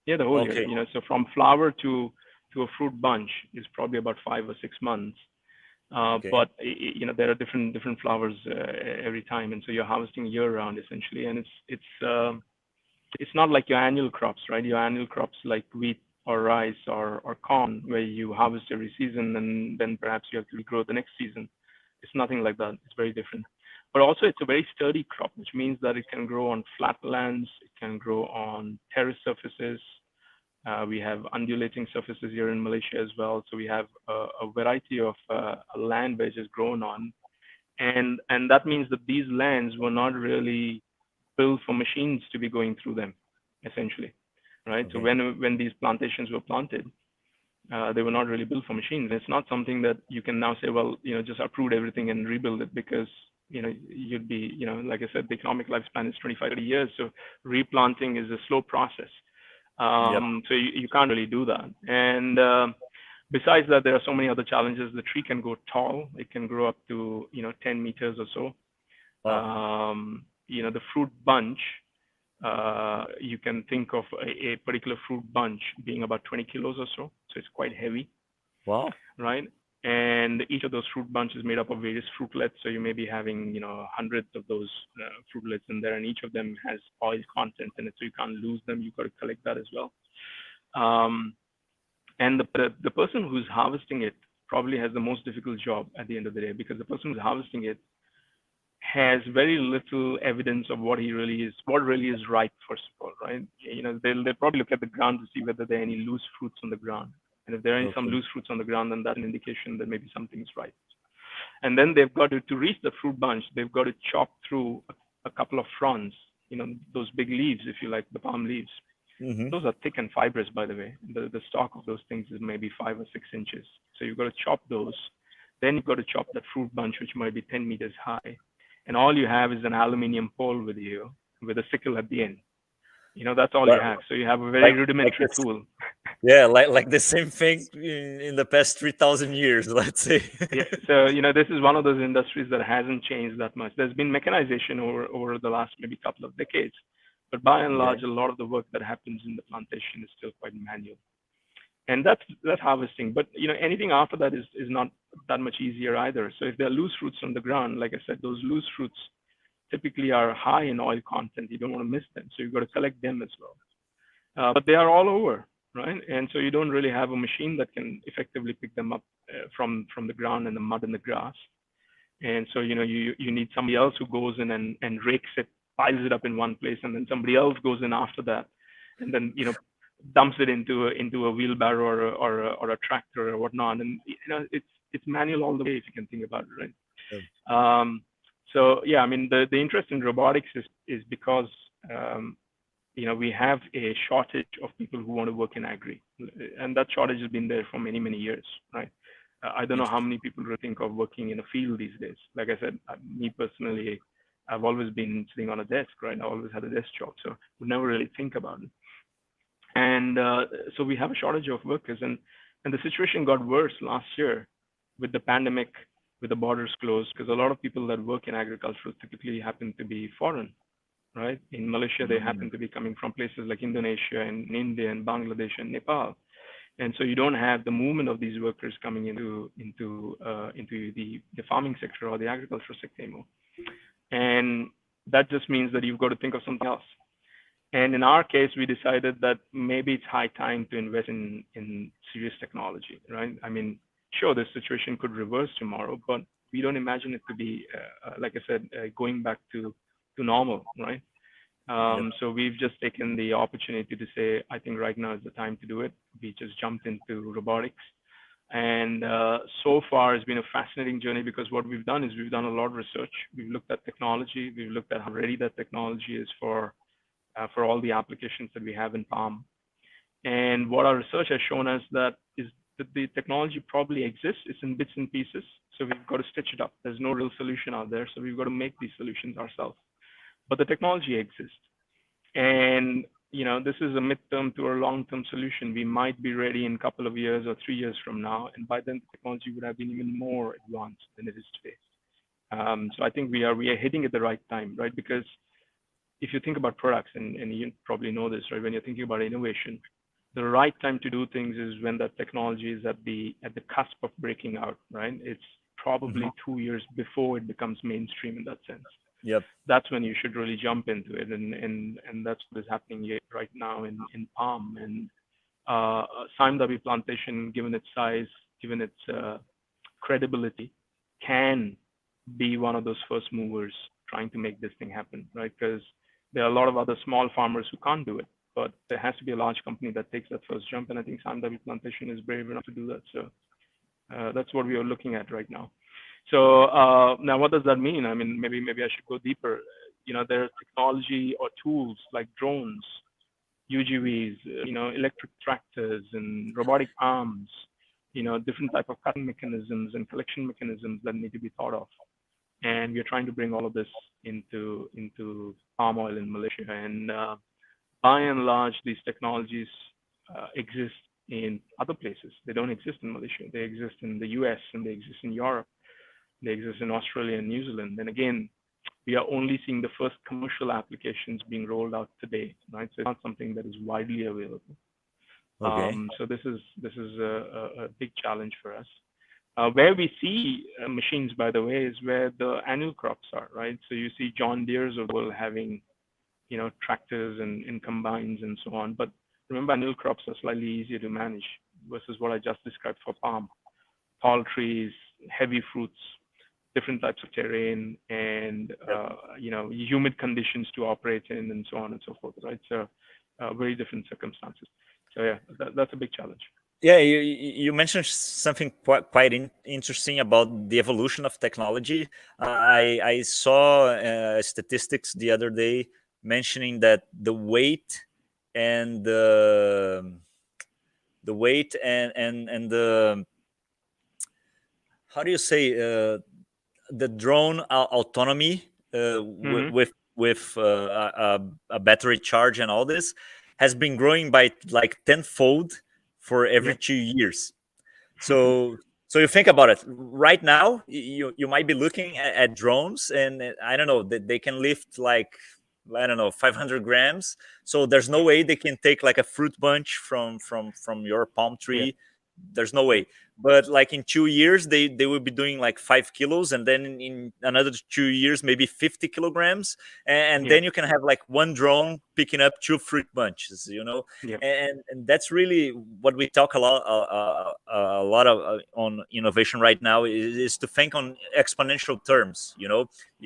Yeah, the whole year. Okay. So from flower to a fruit bunch is probably about 5 or 6 months. Okay. But there are different flowers every time, and so you're harvesting year round essentially, and it's not like your annual crops, right? Your annual crops like wheat or rice or corn, where you harvest every season and then perhaps you have to regrow the next season. It's nothing like that. It's very different. But also, it's a very sturdy crop, which means that it can grow on flat lands, it can grow on terrace surfaces. We have undulating surfaces here in Malaysia as well. So we have a variety of land which is grown on, and that means that these lands were not really built for machines to be going through them, essentially, right? So Okay. when these plantations were planted, they were not really built for machines. It's not something that you can now say, well, just uproot everything and rebuild it, because you'd be, like I said, the economic lifespan is 25, 30 years. So replanting is a slow process. Yep. So you can't really do that. And besides that, there are so many other challenges. The tree can go tall. It can grow up to 10 meters or so. Wow. The fruit bunch, you can think of a particular fruit bunch being about 20 kilos or so. So it's quite heavy, Wow. right? And each of those fruit bunches is made up of various fruitlets. So you may be having, hundreds of those fruitlets in there, and each of them has oil content in it. So you can't lose them. You've got to collect that as well. Um, and the person who's harvesting it probably has the most difficult job at the end of the day, because the person who's harvesting it has very little evidence of what really is ripe, first of all, right? They'll probably look at the ground to see whether there are any loose fruits on the ground. And if there are any some Okay. loose fruits on the ground, then that's an indication that maybe something's right. And then they've got to reach the fruit bunch, they've got to chop through a couple of fronds, those big leaves, if you like, the palm leaves. Mm-hmm. Those are thick and fibrous, by the way. The stalk of those things is maybe 5 or 6 inches. So you've got to chop those. Then you've got to chop that fruit bunch, which might be 10 meters high. And all you have is an aluminium pole with you with a sickle at the end. That's all you But have. So you have a very like rudimentary this, tool. yeah, like the same thing in the past 3,000 years, let's say. Yeah. So, this is one of those industries that hasn't changed that much. There's been mechanization over the last maybe couple of decades, but by and Okay. large, a lot of the work that happens in the plantation is still quite manual. And that's harvesting. But anything after that is not that much easier either. So if there are loose fruits on the ground, like I said, those loose fruits typically are high in oil content. You don't want to miss them, so you've got to collect them as well. But they are all over, right? And so you don't really have a machine that can effectively pick them up from the ground and the mud and the grass. And so you need somebody else who goes in and rakes it, piles it up in one place, and then somebody else goes in after that, and then dumps it into a wheelbarrow or a tractor or whatnot. And it's manual all the way, if you can think about it, right? Yeah. So yeah, I mean, the interest in robotics is because we have a shortage of people who want to work in agri, and that shortage has been there for many years, right? I don't know how Interesting. many people really think of working in a field these days. Like I said, me personally, I've always been sitting on a desk, right? I always had a desk job, so would never really think about it. And so we have a shortage of workers, and the situation got worse last year with the pandemic, with the borders closed, because a lot of people that work in agriculture typically happen to be foreign, right? In Malaysia, they Mm. happen to be coming from places like Indonesia and India and Bangladesh and Nepal, and so you don't have the movement of these workers coming into the farming sector or the agricultural sector anymore. And that just means that you've got to think of something else. And in our case, we decided that maybe it's high time to invest in serious technology, right? I mean, sure, this situation could reverse tomorrow, but we don't imagine it to be, like I said, going back to normal, right? So we've just taken the opportunity to say, I think right now is the time to do it. We just jumped into robotics. And so far, it's been a fascinating journey because what we've done is we've done a lot of research. We've looked at technology. We've looked at how ready that technology is for all the applications that we have in Palm. And what our research has shown us that is that the technology probably exists. It's in bits and pieces. So we've got to stitch it up. There's no real solution out there. So we've got to make these solutions ourselves. But the technology exists. And this is a midterm to a long-term solution. We might be ready in a couple of years or 3 years from now, and by then the technology would have been even more advanced than it is today. So I think we are hitting at the right time, right? Because if you think about products, and you probably know this, right? When you're thinking about innovation, the right time to do things is when that technology is at the cusp of breaking out, right? It's probably 2 years before it becomes mainstream in that sense. Yep. That's when you should really jump into it, and that's what is happening right now in Palm. And Sime Derby plantation, given its size, given its credibility, can be one of those first movers trying to make this thing happen, right? Because there are a lot of other small farmers who can't do it, but there has to be a large company that takes that first jump, and I think Sime Derby plantation is brave enough to do that. So that's what we are looking at right now. So now, what does that mean? I mean, maybe I should go deeper. There are technology or tools like drones, UGVs, electric tractors, and robotic arms. Different type of cutting mechanisms and collection mechanisms that need to be thought of. And we're trying to bring all of this into palm oil in Malaysia. And by and large, these technologies exist in other places. They don't exist in Malaysia. They exist in the US, and they exist in Europe. They exist in Australia and New Zealand. And again, we are only seeing the first commercial applications being rolled out today, right? So it's not something that is widely available. Okay. So this is a big challenge for us. Where we see machines, by the way, is where the annual crops are, right? So you see John Deere's of the world having, tractors and combines and so on. But remember, annual crops are slightly easier to manage versus what I just described for palm. Tall trees, heavy fruits, different types of terrain, and humid conditions to operate in, and so on and so forth, right? So very different circumstances. So yeah, that's a big challenge. Yeah, you mentioned something quite interesting about the evolution of technology. I saw statistics the other day mentioning that the weight and the weight and the, how do you say, the drone autonomy with a battery charge and all this has been growing by like tenfold for every 2 years. So you think about it. Right now, you might be looking at drones, and I don't know, they can lift like, I don't know, 500 grams. So there's no way they can take like a fruit bunch from your palm tree. There's no way. But like in 2 years, they will be doing like 5 kilos, and then in another 2 years, maybe 50 kilograms, and then you can have like one drone picking up 2 fruit bunches, and that's really what we talk a lot of on innovation right now is to think on exponential terms.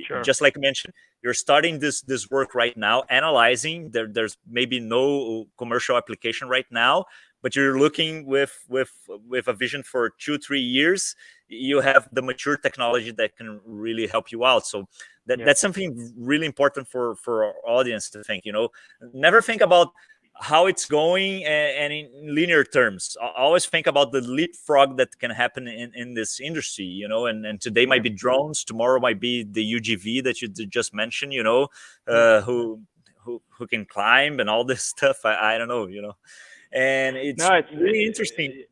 Sure. Just like you mentioned, you're starting this work right now, analyzing. There's maybe no commercial application right now, but you're looking with a vision for 2-3 years. You have the mature technology that can really help you out. So that's something really important for our audience to think. Never think about how it's going and in linear terms. Always think about the leapfrog that can happen in this industry. And today might be drones, tomorrow might be the UGV that you just mentioned. Who can climb and all this stuff. I don't know. And it's really interesting.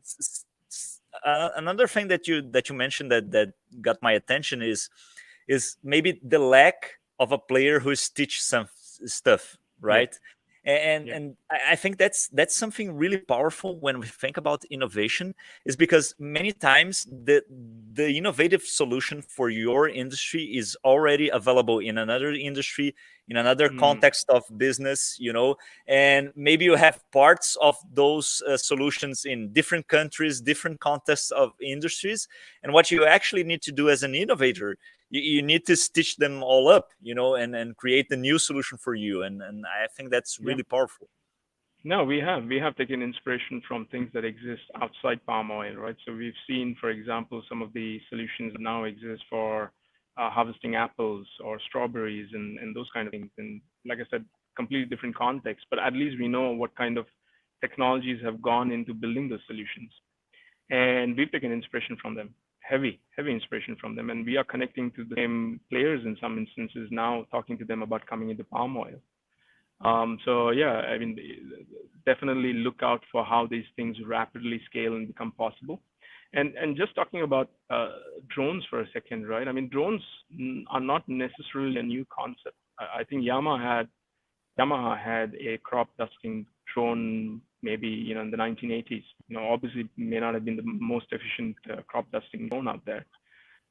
Another thing that you mentioned that got my attention is maybe the lack of a player who stitch some stuff, right? And I think that's something really powerful when we think about innovation, is because many times the innovative solution for your industry is already available in another industry, in another Mm. context of business, and maybe you have parts of those solutions in different countries, different contexts of industries. And what you actually need to do as an innovator, you need to stitch them all up, and create a new solution for you. And I think that's Yeah. really powerful. No, we have taken inspiration from things that exist outside palm oil, right? So we've seen, for example, some of the solutions that now exist for harvesting apples or strawberries and those kind of things. And like I said, completely different context, but at least we know what kind of technologies have gone into building those solutions. And we've taken inspiration from them, heavy inspiration from them. And we are connecting to the same players in some instances now, talking to them about coming into palm oil. So yeah, I mean, definitely look out for how these things rapidly scale and become possible. And just talking about drones for a second, right? I mean, drones are not necessarily a new concept. I think Yamaha had a crop dusting drone maybe in the 1980s. Obviously it may not have been the most efficient crop dusting drone out there,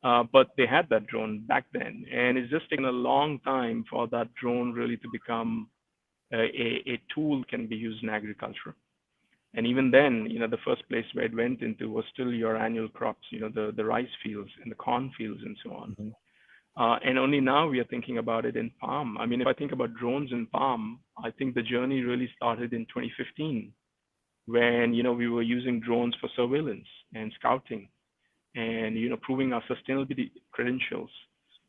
but they had that drone back then, and it's just taken a long time for that drone really to become a tool can be used in agriculture. And even then, the first place where it went into was still your annual crops, the rice fields and the corn fields and so on. Mhm. And only now we are thinking about it in palm. I mean, if I think about drones in palm, I think the journey really started in 2015 when, we were using drones for surveillance and scouting and, proving our sustainability credentials,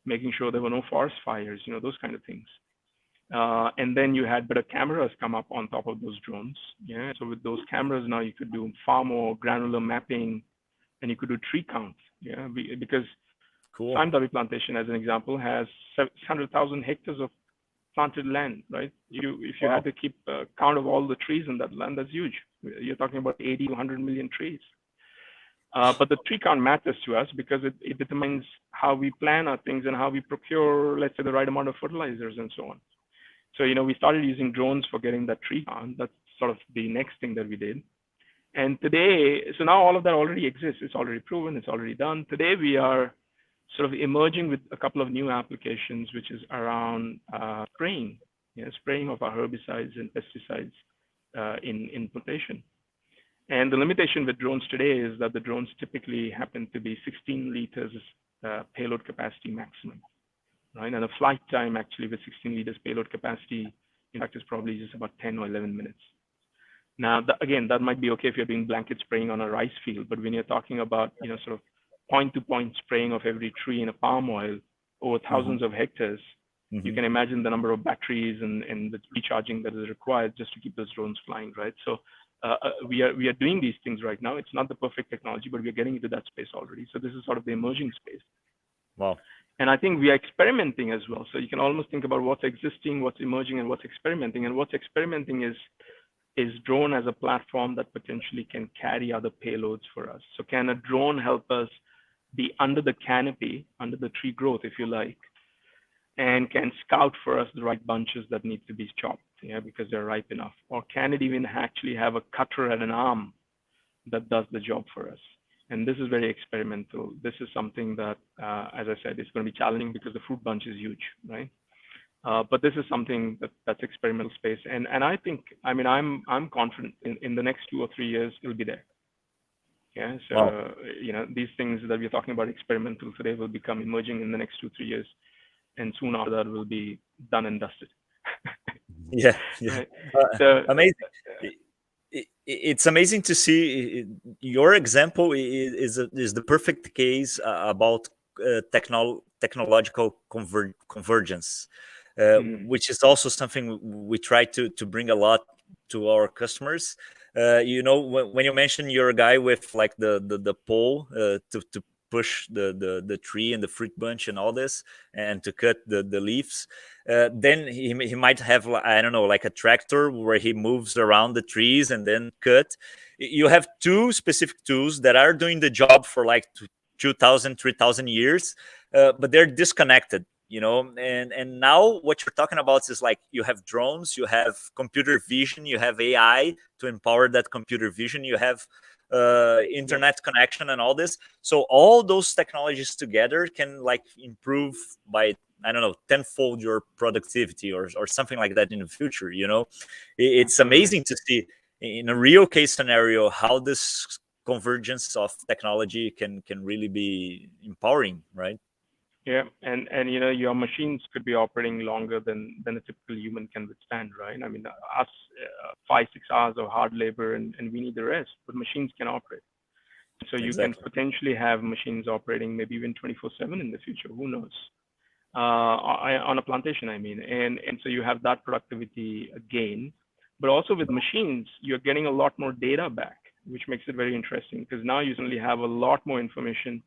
making sure there were no forest fires, those kind of things. And then you had better cameras come up on top of those drones. Yeah. So with those cameras now you could do far more granular mapping and you could do tree count. Yeah. Because Cool. Sime Derby plantation, as an example, has 600,000 hectares of planted land, right? If you Wow. had to keep count of all the trees in that land, that's huge. You're talking about 80 to 100 million trees. But the tree count matters to us because it determines how we plan our things and how we procure, let's say, the right amount of fertilizers and so on. So, we started using drones for getting that tree count. That's sort of the next thing that we did. And today, so now all of that already exists. It's already proven. It's already done. Today, we are sort of emerging with a couple of new applications, which is around spraying, spraying of our herbicides and pesticides in plantation. And the limitation with drones today is that the drones typically happen to be 16 liters payload capacity maximum, right? And a flight time actually with 16 liters payload capacity, in fact, is probably just about 10 or 11 minutes. Now, again, that might be okay if you're doing blanket spraying on a rice field, but when you're talking about, sort of point-to-point spraying of every tree in a palm oil over Mhm. thousands of hectares, you Mhm. can imagine the number of batteries and the recharging that is required just to keep those drones flying, right? So we are doing these things right now. It's not the perfect technology, but we are getting into that space already. So this is sort of the emerging space. Wow. And I think we are experimenting as well. So you can almost think about what's existing, what's emerging, and what's experimenting. And what's experimenting is drone as a platform that potentially can carry other payloads for us. So can a drone help us be under the canopy, under the tree growth, if you like, and can scout for us the right bunches that need to be chopped, because they're ripe enough? Or can it even actually have a cutter at an arm that does the job for us? And this is very experimental. This is something that, as I said, is going to be challenging because the fruit bunch is huge, right? But this is something that's experimental space, and I think, I mean, I'm confident in the next 2 or 3 years it'll be there. Yeah, Wow. so these things that we're talking about experimental today will become emerging in the next 2 3 years, and soon after that will be done and dusted. Yeah. Yeah. Right. So Amazing. It's amazing to see your example is the perfect case about technological convergence, mm, which is also something we try to bring a lot to our customers. When you mention you're a guy with like the pole to push the tree and the fruit bunch and all this, and to cut the leaves, then he might have, I don't know, like a tractor where he moves around the trees and then cut. You have two specific tools that are doing the job for like 2,000, 3,000 years, but they're disconnected. And now what you're talking about is like you have drones, you have computer vision, you have AI to empower that computer vision, you have yeah, internet connection and all this. So all those technologies together can like improve by I don't know, tenfold your productivity or something like that in the future. It's Absolutely. amazing to see in a real case scenario how this convergence of technology can really be empowering, right? Yeah, and your machines could be operating longer than a typical human can withstand, right? I mean, us 5 6 hours of hard labor, and we need the rest, but machines can operate. So you can Exactly. potentially have machines operating maybe even 24/7 in the future. Who knows? On a plantation, I mean, and so you have that productivity gain, but also with machines, you're getting a lot more data back, which makes it very interesting because now you suddenly have a lot more information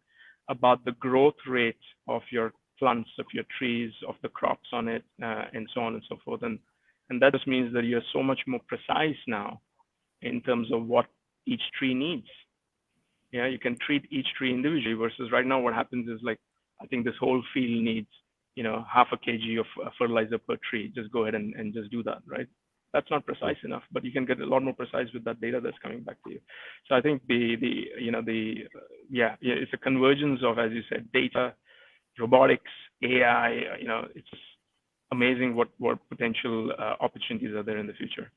about the growth rate of your plants, of your trees, of the crops on it, and so on and so forth. And that just means that you're so much more precise now in terms of what each tree needs. Yeah, you can treat each tree individually versus right now what happens is like, I think this whole field needs, half a kg of fertilizer per tree. Just go ahead and just do that, right? That's not Yeah. precise enough, but you can get a lot more precise with that data that's coming back to you. So I think yeah, it's a convergence of, as you said, data, robotics, AI. It's just amazing what potential opportunities are there in the future.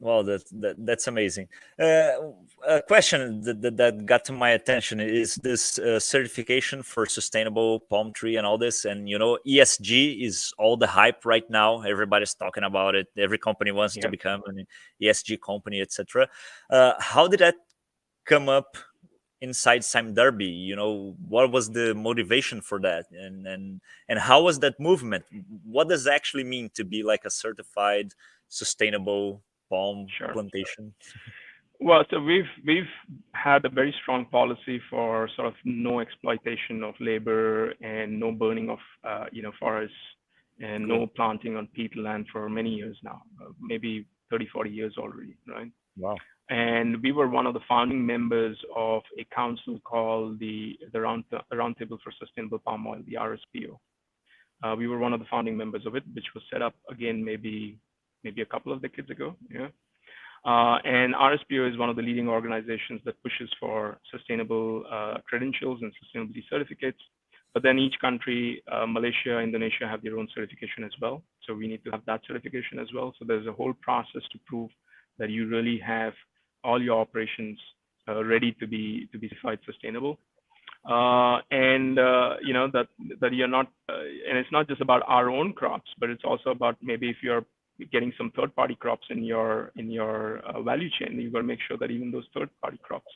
Well, that's amazing. A question that got to my attention is this certification for sustainable palm tree and all this. And ESG is all the hype right now. Everybody's talking about it. Every company wants to Yeah. become an ESG company, etc. How did that come up inside Sime Derby? What was the motivation for that, and how was that movement? What does it actually mean to be like a certified sustainable palm Sure. plantation? Well, so we've had a very strong policy for sort of no exploitation of labor and no burning of forests and Good. no planting on peatland for many years now, maybe 30, 40 years already, right? Wow. And we were one of the founding members of a council called the Roundtable for Sustainable Palm Oil, the RSPO. We were one of the founding members of it, which was set up again maybe a couple of decades ago. Yeah. And RSPO is one of the leading organizations that pushes for sustainable credentials and sustainability certificates. But then each country, Malaysia, Indonesia, have their own certification as well. So we need to have that certification as well. So there's a whole process to prove that you really have all your operations ready to be certified sustainable. And that you're not, and it's not just about our own crops, but it's also about maybe if you're getting some third-party crops in your value chain, you've got to make sure that even those third-party crops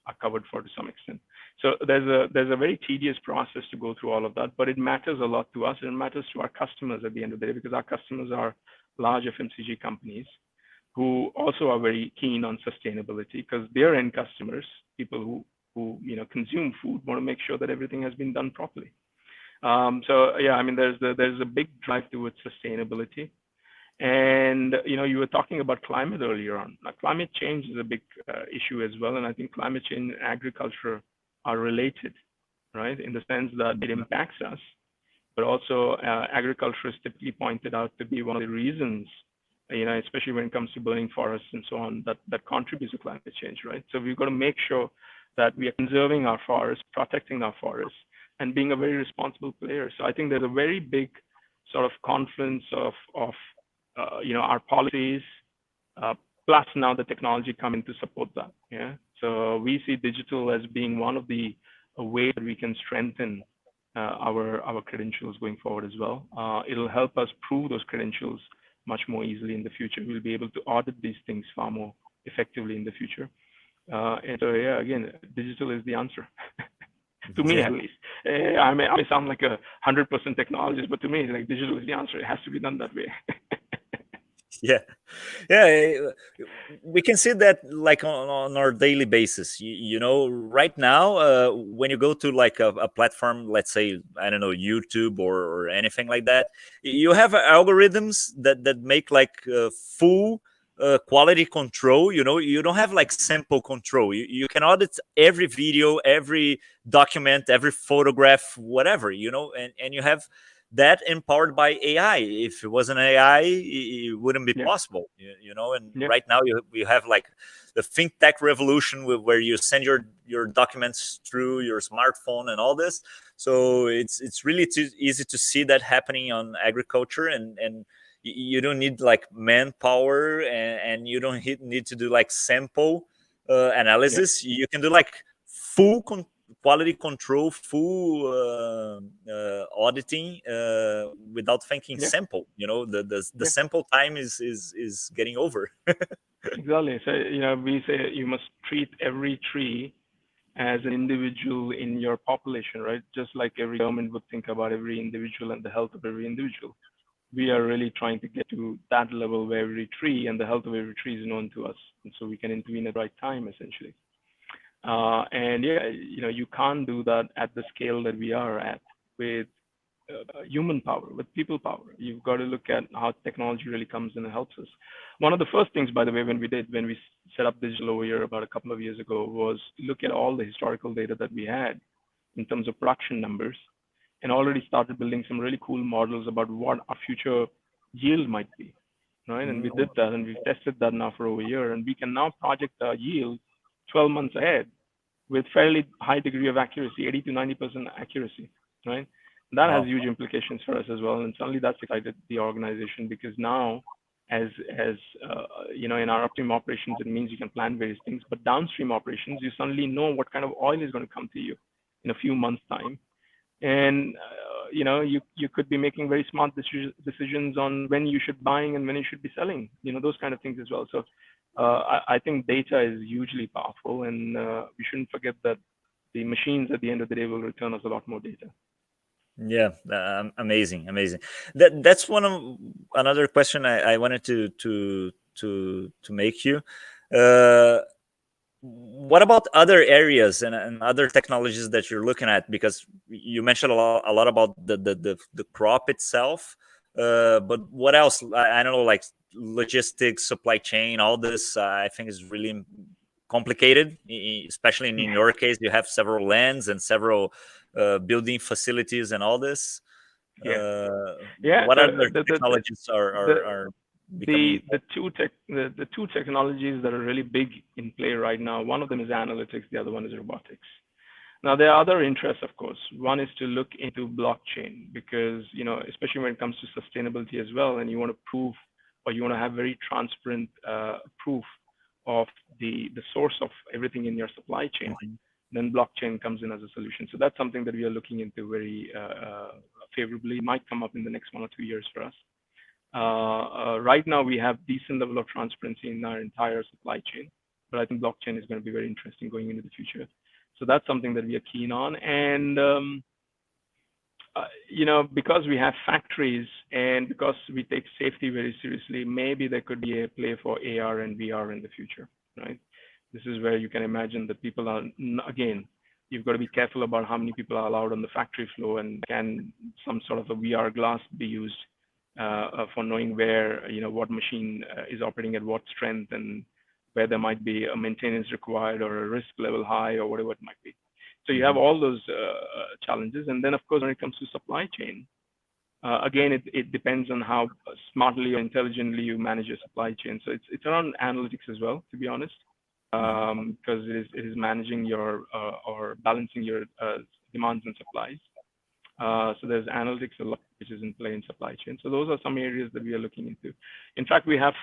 are covered for to some extent. So there's a very tedious process to go through all of that, but it matters a lot to us, and it matters to our customers at the end of the day, because our customers are large FMCG companies who also are very keen on sustainability, because their end customers, people who consume food, want to make sure that everything has been done properly. So yeah, I mean, there's a big drive towards sustainability. And you were talking about climate earlier on. Now, climate change is a big issue as well, and I think climate change and agriculture are related, right? In the sense that it impacts us, but also agriculture is typically pointed out to be one of the reasons, especially when it comes to burning forests and so on, that contributes to climate change, right? So we've got to make sure that we are conserving our forests, protecting our forests, and being a very responsible player. So I think there's a very big sort of confluence of our policies, plus now the technology coming to support that. Yeah. So we see digital as being one of the ways that we can strengthen our credentials going forward as well. It'll help us prove those credentials much more easily in the future. We'll be able to audit these things far more effectively in the future. And so, yeah, again, digital is the answer. To me, Yeah. at least. I may sound like 100% technologist, but to me, like, digital is the answer. It has to be done that way. Yeah, yeah, we can see that like on our daily basis. Right now, when you go to like a platform, let's say, I don't know, YouTube or anything like that, you have algorithms that make like full quality control. You don't have like sample control. You can audit every video, every document, every photograph, whatever, and you have that empowered by AI. If it wasn't AI, it wouldn't be Yeah. possible, And Yeah. right now, we have like fintech revolution, where you send your documents through your smartphone and all this. So it's really too easy to see that happening on agriculture, and you don't need like manpower, and you don't need to do like sample Yeah, analysis. You can do like full quality control, full auditing without thinking yeah, sample. The yeah. sample time is getting over. Exactly. So, we say you must treat every tree as an individual in your population, right? Just like every government would think about every individual and the health of every individual. We are really trying to get to that level where every tree and the health of every tree is known to us, and so we can intervene at the right time, essentially. And yeah, you can't do that at the scale that we are at with human power, with people power. You've got to look at how technology really comes in and helps us. One of the first things, by the way, when we set up digital over here about a couple of years ago, was look at all the historical data that we had in terms of production numbers, and already started building some really cool models about what our future yield might be, right? And we did that, and we've tested that now for over a year, and we can now project our yield 12 months ahead with fairly high degree of accuracy, 80 to 90% accuracy, right? That has Wow. huge implications for us as well, and certainly that's excited the organization, because now, as in our upstream operations, it means you can plan various things, but downstream operations, you suddenly know what kind of oil is going to come to you in a few months' time, and you could be making very smart decisions on when you should buying and when you should be selling, those kind of things as well. So I think data is hugely powerful, and we shouldn't forget that the machines at the end of the day will return us a lot more data. Yeah, amazing, amazing. That's one of another question I wanted to make you. Uh, what about other areas and other technologies that you're looking at? Because you mentioned a lot about the crop itself, but what else? I don't know, like logistics, supply chain, all this. I think is really complicated, especially in Yeah, your case. You have several lands and several building facilities and all this. yeah, Uh, yeah. what So other technologies the are the becoming? the two technologies that are really big in play right now. One of them is analytics. The other one is robotics. Now, there are other interests, of course. One is to look into blockchain because, especially when it comes to sustainability as well, and you want to prove or you want to have very transparent proof of the source of everything in your supply chain, Mhm. then blockchain comes in as a solution. So that's something that we are looking into very favorably. It might come up in the next 1 or 2 years for us. Right now, we have decent level of transparency in our entire supply chain, but I think blockchain is going to be very interesting going into the future. So that's something that we are keen on. And, because we have factories and because we take safety very seriously, maybe there could be a play for AR and VR in the future, right? This is where you can imagine that people are, again, you've got to be careful about how many people are allowed on the factory floor, and can some sort of a VR glass be used for knowing where, what machine is operating at what strength, and where there might be a maintenance required or a risk level high or whatever it might be. So you have Mhm. all those challenges. And then, of course, when it comes to supply chain, again, it depends on how smartly or intelligently you manage your supply chain. So it's around analytics as well, to be honest, Mhm. because it is managing your or balancing your demands and supplies. So there's analytics a lot which is in play in supply chain. So those are some areas that we are looking into. In fact, we have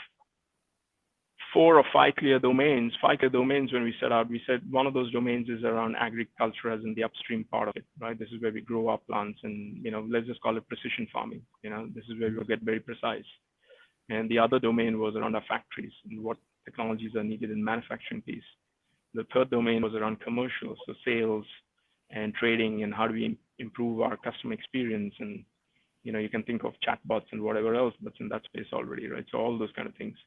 4 or 5 clear domains. 5 clear domains when we set out, we said one of those domains is around agriculture as in the upstream part of it, right? This is where we grow our plants and, let's just call it precision farming. This is where we'll get very precise. And the other domain was around our factories and what technologies are needed in manufacturing piece. The third domain was around commercial, so sales and trading, and how do we improve our customer experience. And you can think of chatbots and whatever else that's in that space already, right? So all those kind of things.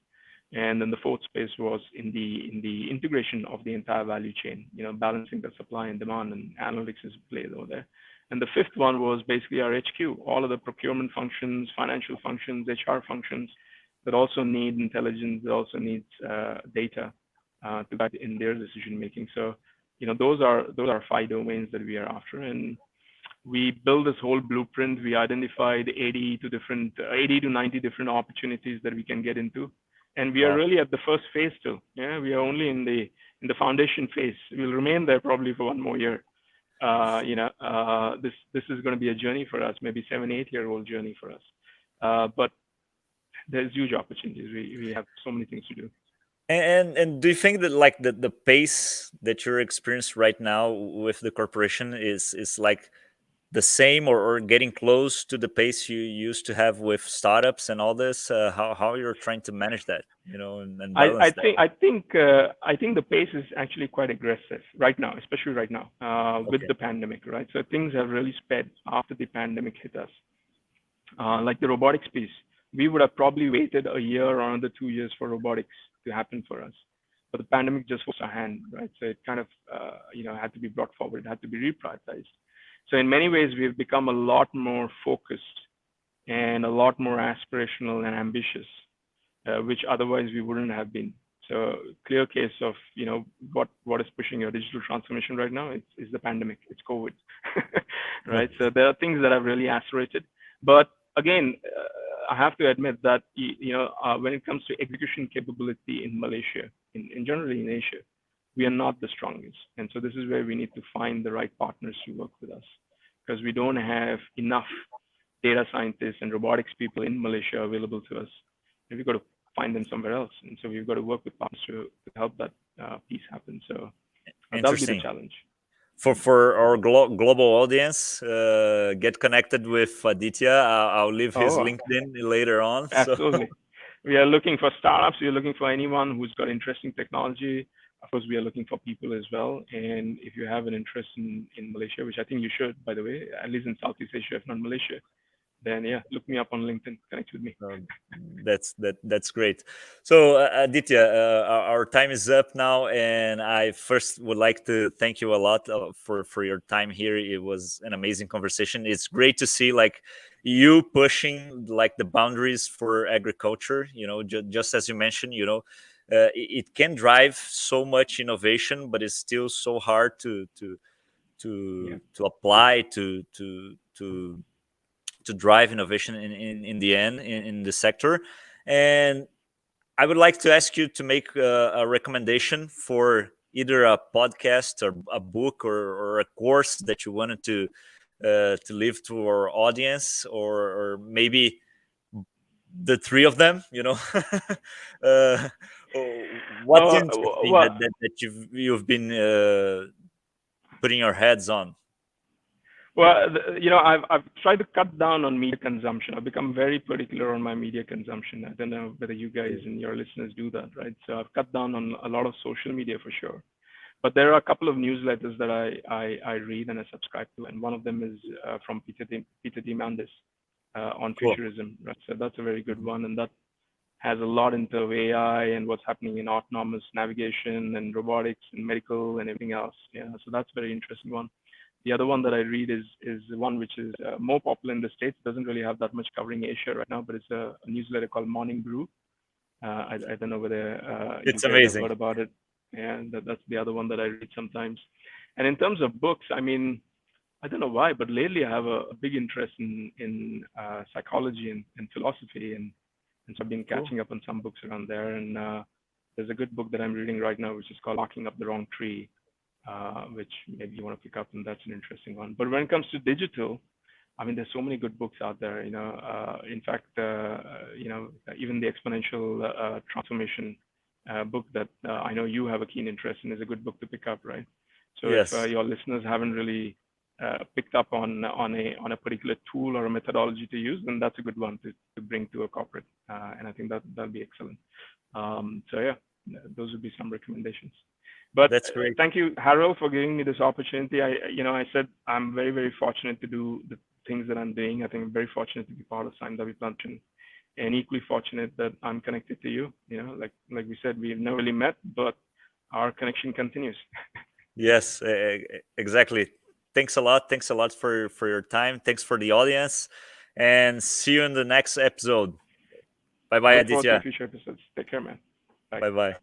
And then the fourth space was in the integration of the entire value chain, balancing the supply and demand, and analytics is played over there. And the fifth one was basically our HQ, all of the procurement functions, financial functions, HR functions that also need intelligence, that also needs data to guide in their decision making. So, those are 5 domains that we are after, and we built this whole blueprint. We identified 80 to 90 different opportunities that we can get into, and we are Wow. really at the first phase still. Yeah, we are only in the foundation phase. We'll remain there probably for one more year. This is going to be a journey for us, maybe 7 8 year old journey for us. But there's huge opportunities. We have so many things to do. And do you think that like the pace that you're experiencing right now with the corporation is like the same or getting close to the pace you used to have with startups and all this? How you're trying to manage that, and balance that? I think the pace is actually quite aggressive right now, especially right now with Okay. the pandemic, right? So things have really sped after the pandemic hit us. Like the robotics piece, we would have probably waited a year or another 2 years for robotics to happen for us. But the pandemic just forced our hand, right? So it kind of, had to be brought forward. It had to be reprioritized. So in many ways, we've become a lot more focused and a lot more aspirational and ambitious, which otherwise we wouldn't have been. So clear case of what is pushing your digital transformation right now is the pandemic. It's COVID, right? So there are things that have really accelerated, but again, I have to admit that when it comes to execution capability in Malaysia, in generally in Asia, we are not the strongest, and so this is where we need to find the right partners to work with us, because we don't have enough data scientists and robotics people in Malaysia available to us. And we've got to find them somewhere else, and so we've got to work with partners to help that piece happen. So that'll be the Interesting. challenge. For our global audience, get connected with Aditya. I'll leave his Oh, LinkedIn later on. So absolutely. We are looking for startups. We are looking for anyone who's got interesting technology. Of course, we are looking for people as well. And if you have an interest in Malaysia, which I think you should, by the way, at least in Southeast Asia, if not Malaysia, then yeah, look me up on LinkedIn, connect with me. that's great. So Aditya, our time is up now, and I first would like to thank you a lot for your time here. It was an amazing conversation. It's great to see like you pushing like the boundaries for agriculture. Just as you mentioned, it can drive so much innovation, but it's still so hard Yeah. to apply to drive innovation in the end in the sector. And I would like to ask you to make a recommendation for either a podcast or a book or a course that you wanted to leave to our audience, or maybe the three of them. uh, what's interesting Well, that you've been putting your heads on. well, I've tried to cut down on media consumption. I've become very particular on my media consumption. I don't know whether you guys and your listeners do that, right? So I've cut down on a lot of social media for sure. But there are a couple of newsletters that I read and I subscribe to, and one of them is from Peter Diamandis on Cool. futurism, right? So that's a very good one, and that has a lot into AI and what's happening in autonomous navigation and robotics and medical and everything else. Yeah, so that's a very interesting one. The other one that I read is one which is more popular in the States. Doesn't really have that much covering Asia right now, but it's a newsletter called Morning Brew. I don't know whether you It's guys have amazing. heard about it. And that's the other one that I read sometimes. And in terms of books, I mean, I don't know why, but lately I have a big interest in psychology and philosophy, and so I've been Cool. catching up on some books around there. And there's a good book that I'm reading right now, which is called Barking Up the Wrong Tree, which maybe you want to pick up, and that's an interesting one. But when it comes to digital, I mean, there's so many good books out there. In fact, even the Exponential Transformation book that I know you have a keen interest in is a good book to pick up, right? So if Yes. your listeners haven't really picked up on a particular tool or a methodology to use, then that's a good one to bring to a corporate, and I think that'll be excellent. So yeah, those would be some recommendations. But That's great. thank you, Harold, for giving me this opportunity. I said I'm very, very fortunate to do the things that I'm doing. I think I'm very fortunate to be part of Sime Derby plantation, and equally fortunate that I'm connected to you. Like we said, we've never really met, but our connection continues. Yes, exactly. Thanks a lot. Thanks a lot for your time. Thanks for the audience, and see you in the next episode. Bye bye, I look forward to Aditya. future episodes. Take care, man. Bye. Bye bye.